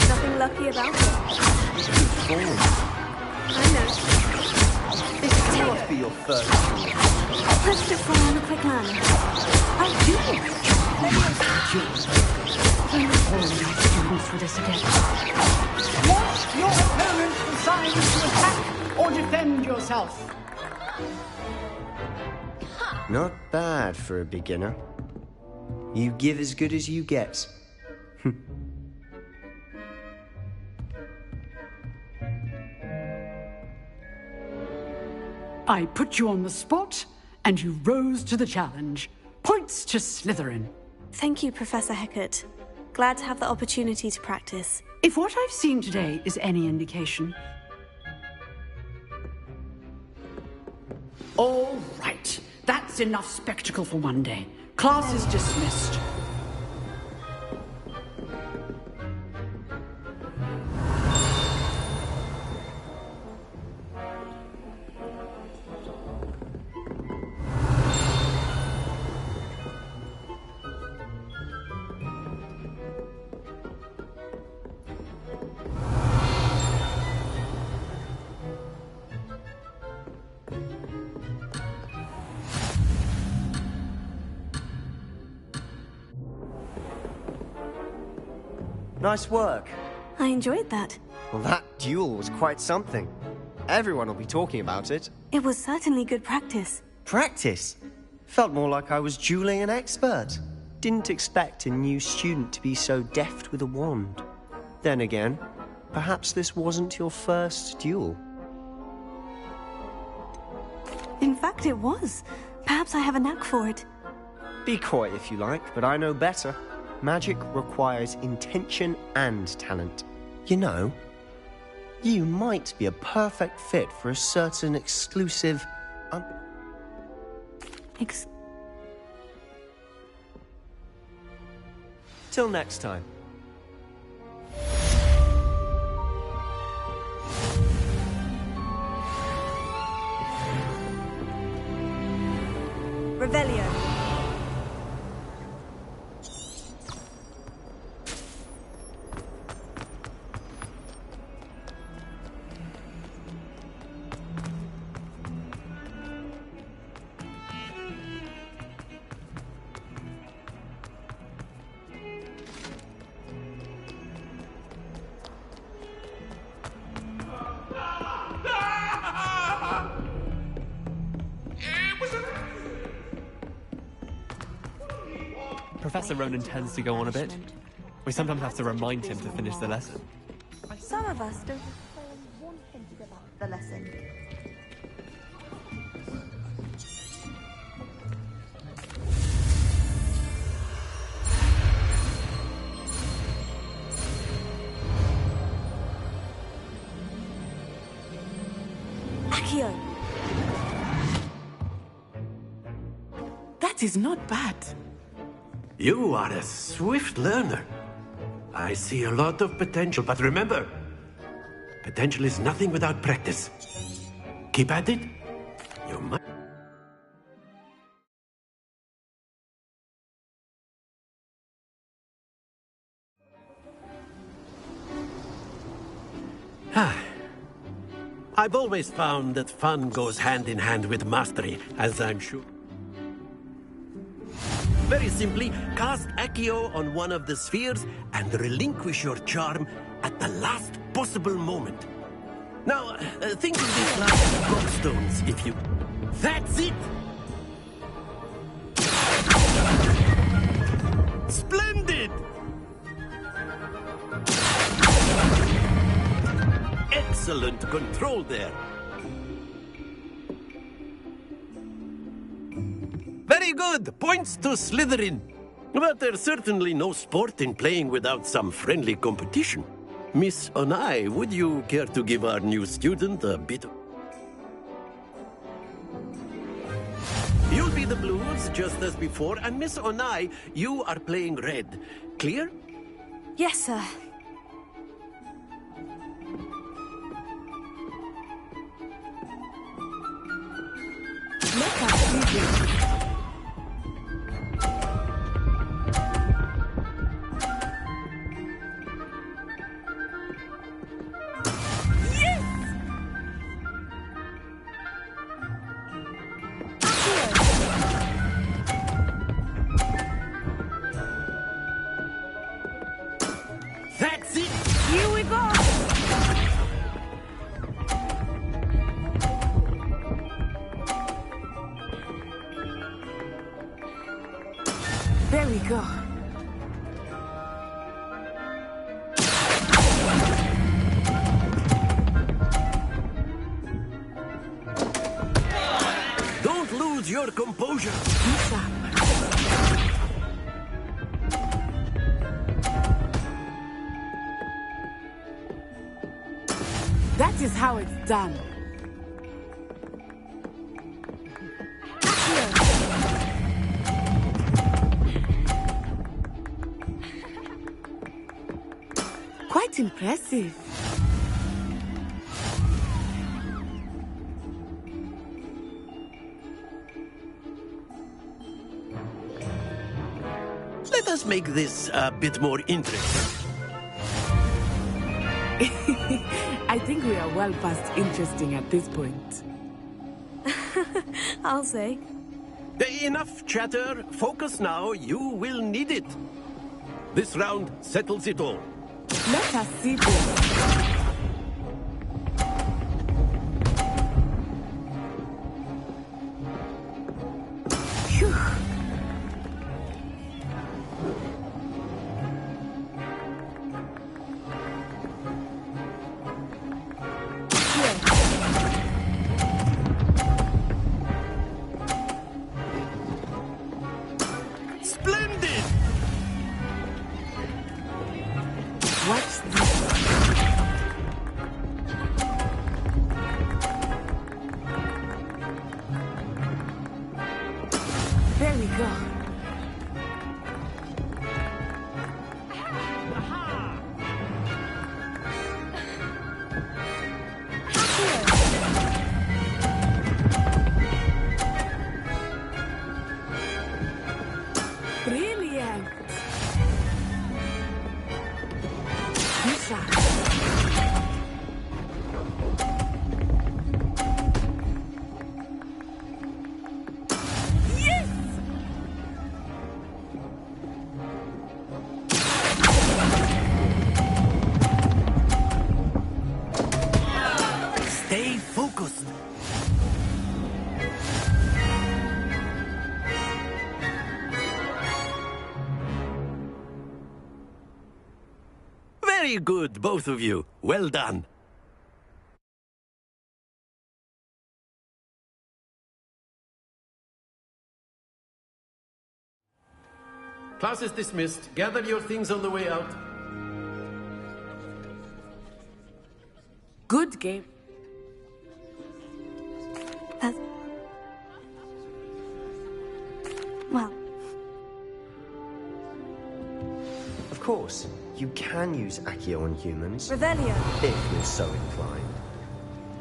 Speaker 2: Nothing lucky about it. I know.
Speaker 16: This must be your first.
Speaker 2: Let's just go on a quick manner.
Speaker 17: I'll do it. Please hold my students for this again. Want your opponent designed to attack or defend yourself?
Speaker 13: Not bad for a beginner. You give as good as you get.
Speaker 17: I put you on the spot, and you rose to the challenge. Points to Slytherin.
Speaker 2: Thank you, Professor Hecat. Glad to have the opportunity to practice.
Speaker 17: If what I've seen today is any indication... All right. That's enough spectacle for one day. Class is dismissed.
Speaker 13: Nice work.
Speaker 2: I enjoyed that.
Speaker 13: Well, that duel was quite something. Everyone will be talking about it.
Speaker 2: It was certainly good practice.
Speaker 13: Practice? Felt more like I was dueling an expert. Didn't expect a new student to be so deft with a wand. Then again, perhaps this wasn't your first duel.
Speaker 2: In fact, it was. Perhaps I have a knack for it.
Speaker 13: Be coy if you like, but I know better. Magic requires intention and talent. You know, you might be a perfect fit for a certain exclusive... Till next time.
Speaker 14: Revelio.
Speaker 10: Professor Ronan tends to go on a bit. We sometimes have to remind him to finish the lesson.
Speaker 14: Some of us don't want him to give up the lesson. Accio!
Speaker 4: That is not bad. You are a swift learner. I see a lot of potential, but remember, potential is nothing without practice. Keep at it. You might... I've always found that fun goes hand in hand with mastery, as I'm sure. Very simply, cast Accio on one of the spheres and relinquish your charm at the last possible moment. Now, think of this like gobstones, if you... That's it! Splendid! Excellent control there. Very good! Points to Slytherin. But there's certainly no sport in playing without some friendly competition. Miss Onai, would you care to give our new student a bit of... You'll be the blues, just as before, and Miss Onai, you are playing red. Clear?
Speaker 14: Yes, sir. Let us begin. There we go.
Speaker 4: Don't lose your composure.
Speaker 18: That is how it's done. Quite impressive.
Speaker 4: Let us make this a bit more interesting.
Speaker 18: I think we are well past interesting at this point.
Speaker 2: I'll say.
Speaker 4: Enough chatter. Focus now. You will need it. This round settles it all.
Speaker 18: Let us see this. Phew.
Speaker 3: Splendid!
Speaker 18: What's this? There we go. Brilliant. Lisa. Yes!
Speaker 3: Stay focused. Very good, both of you. Well done.
Speaker 19: Class is dismissed. Gather your things on the way out.
Speaker 18: Good game.
Speaker 2: Well,
Speaker 13: Of course, you can use Accio on humans.
Speaker 2: Revelio.
Speaker 13: If you're so inclined.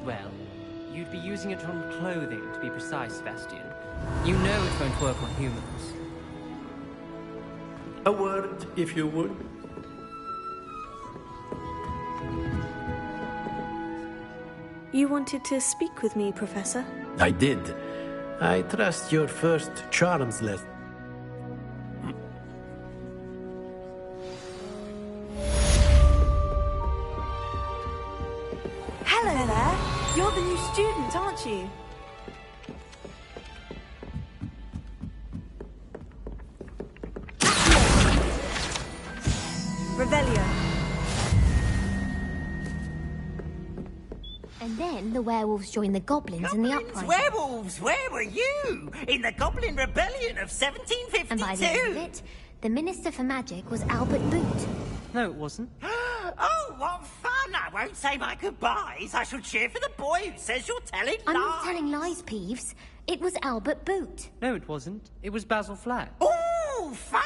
Speaker 11: Well, you'd be using it on clothing, to be precise, Sebastian. You know it won't work on humans.
Speaker 19: A word, if you would.
Speaker 2: You wanted to speak with me, Professor?
Speaker 19: I did. I trust your first charms lesson.
Speaker 2: Hello there. You're the new student, aren't you? Revelio.
Speaker 20: And then the werewolves joined the goblins in the uprising.
Speaker 8: Werewolves, where were you? In the Goblin Rebellion of 1752.
Speaker 20: And by the end of it, the Minister for Magic was Albert Boot.
Speaker 11: No, it wasn't.
Speaker 8: Oh, what fun! I won't say my goodbyes. I shall cheer for the boy who says you're telling lies.
Speaker 20: I'm not telling lies, Peeves. It was Albert Boot.
Speaker 11: No, it wasn't. It was Basil Flack.
Speaker 8: Oh, fight!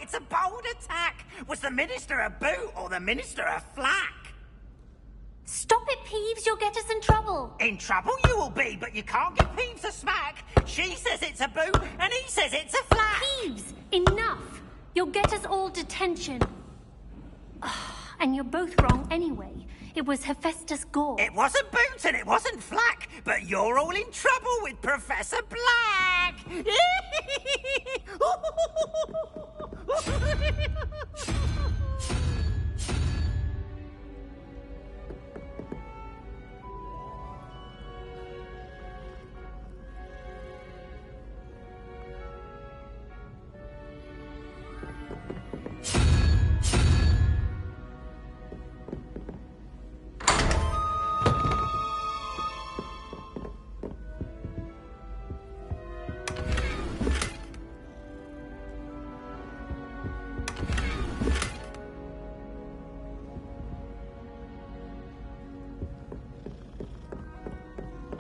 Speaker 8: It's a bold attack. Was the Minister a boot or the Minister a flack?
Speaker 20: Stop it, Peeves. You'll get us in trouble.
Speaker 8: In trouble you will be, but you can't give Peeves a smack. She says it's a boot, and he says it's a flack.
Speaker 20: Peeves, enough. You'll get us all detention. And you're both wrong anyway. It was Hephaestus Gore.
Speaker 8: It wasn't Boot and it wasn't Flack, but you're all in trouble with Professor Black.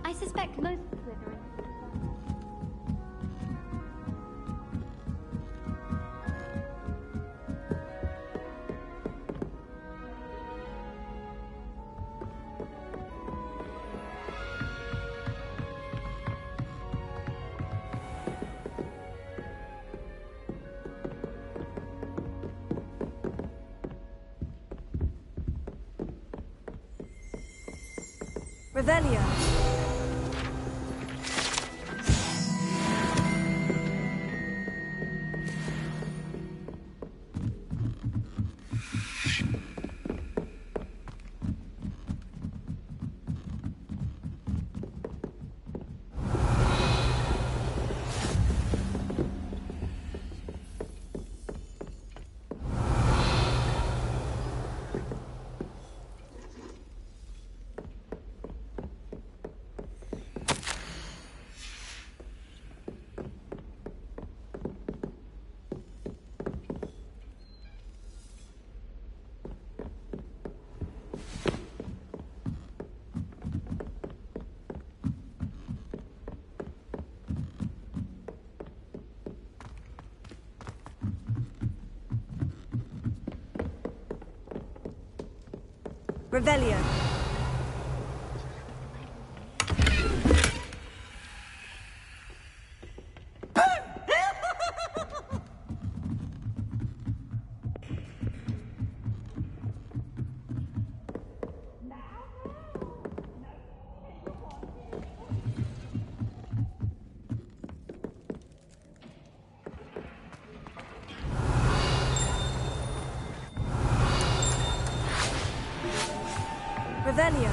Speaker 20: I suspect most Slytherin.
Speaker 2: Revelio.
Speaker 21: Revelio. Revelio.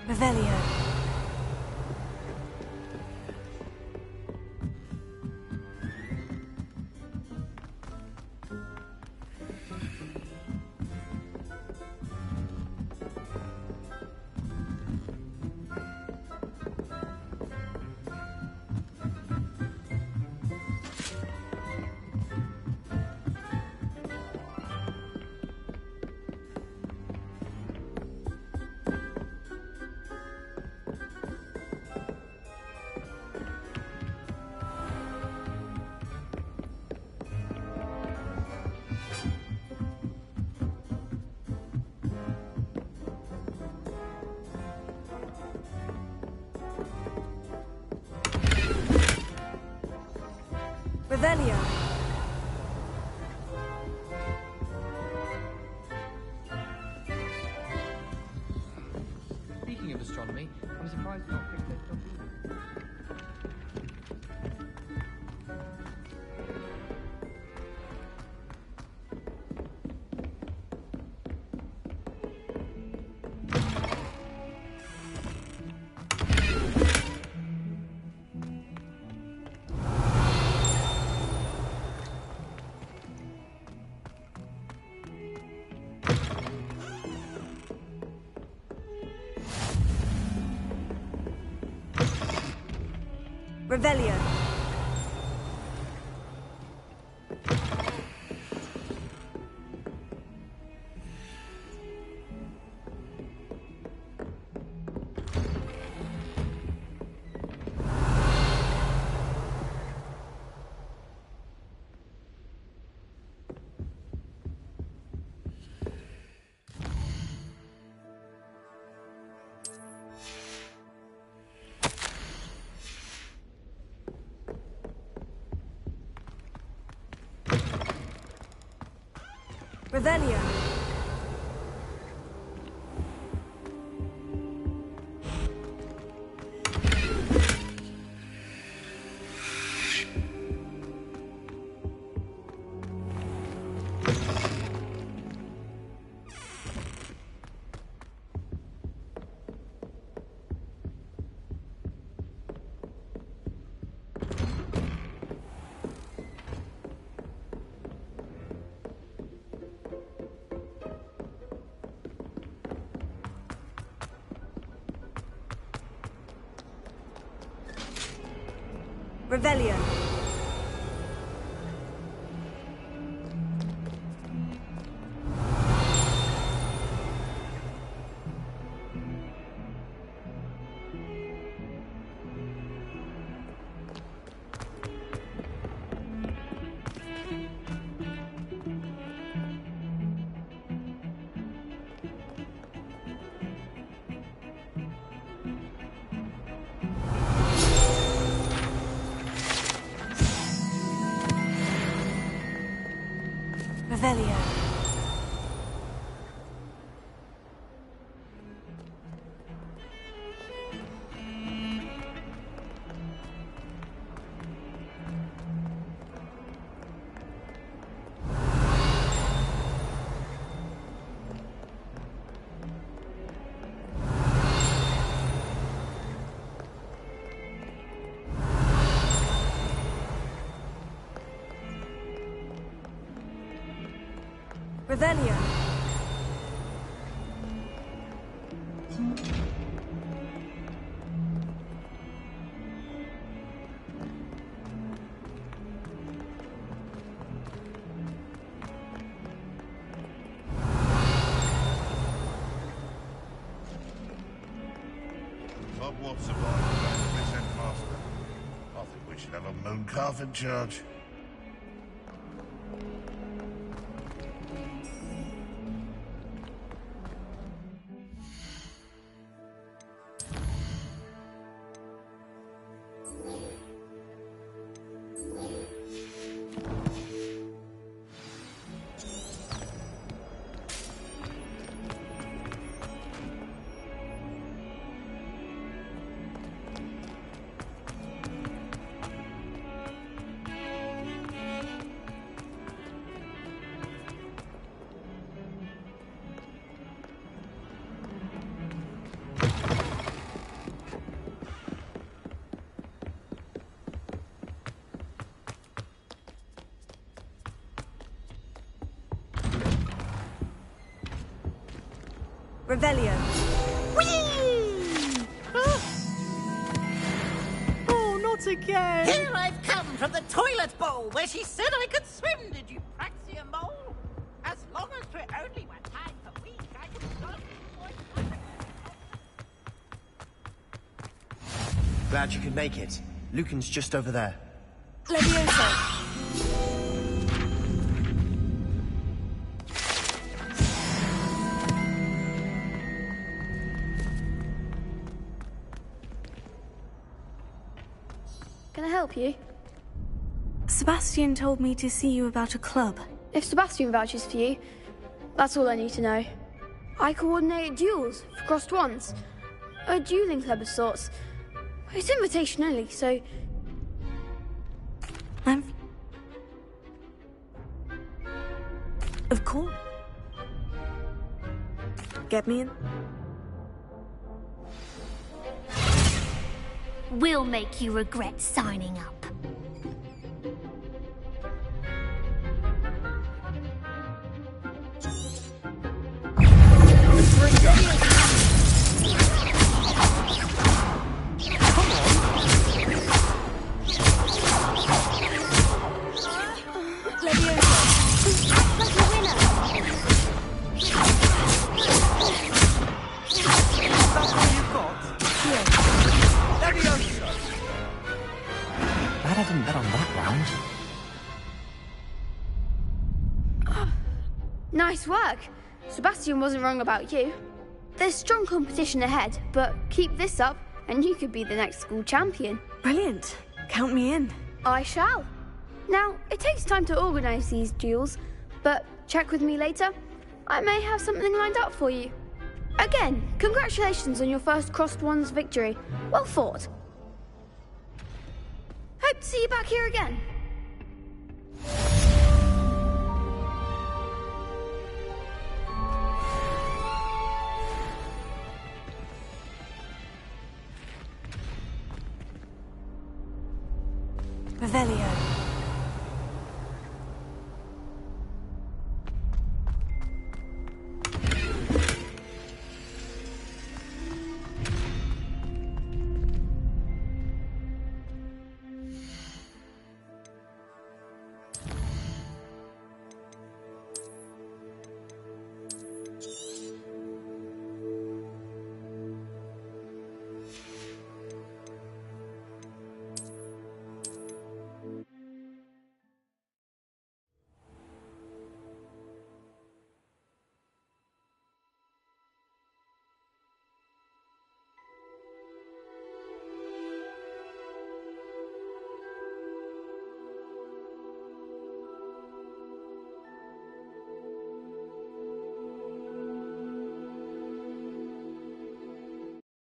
Speaker 21: Revelio. Revelio.
Speaker 10: Speaking of astronomy, I'm surprised you've not picked that up either.
Speaker 21: Revelio. Revelio. Revelio. Revelio. Revelio.
Speaker 6: Hogwarts survived this headmaster. I think we should have a moon calf in charge.
Speaker 21: Revelio.
Speaker 14: Whee! Oh, not again!
Speaker 1: Here I've come from the toilet bowl where she said I could swim, did you praxia mole? As long as we're only one time per week, I can start...
Speaker 13: Glad you could make it. Lucan's just over there.
Speaker 21: Levioso.
Speaker 22: Can I help you?
Speaker 2: Sebastian told me to see you about a club.
Speaker 22: If Sebastian vouches for you, that's all I need to know. I coordinate duels for crossed wands. A dueling club of sorts. It's invitation only, so...
Speaker 2: Of course. Get me in?
Speaker 20: We'll make you regret signing up.
Speaker 11: Glad I didn't bet on that round.
Speaker 22: Nice work. Sebastian wasn't wrong about you. There's strong competition ahead, but keep this up and you could be the next school champion.
Speaker 2: Brilliant. Count me in.
Speaker 22: I shall. Now, it takes time to organise these duels, but check with me later. I may have something lined up for you. Again, congratulations on your first Crossed Wands victory. Well fought. Hope to see you back here again.
Speaker 21: Revelio.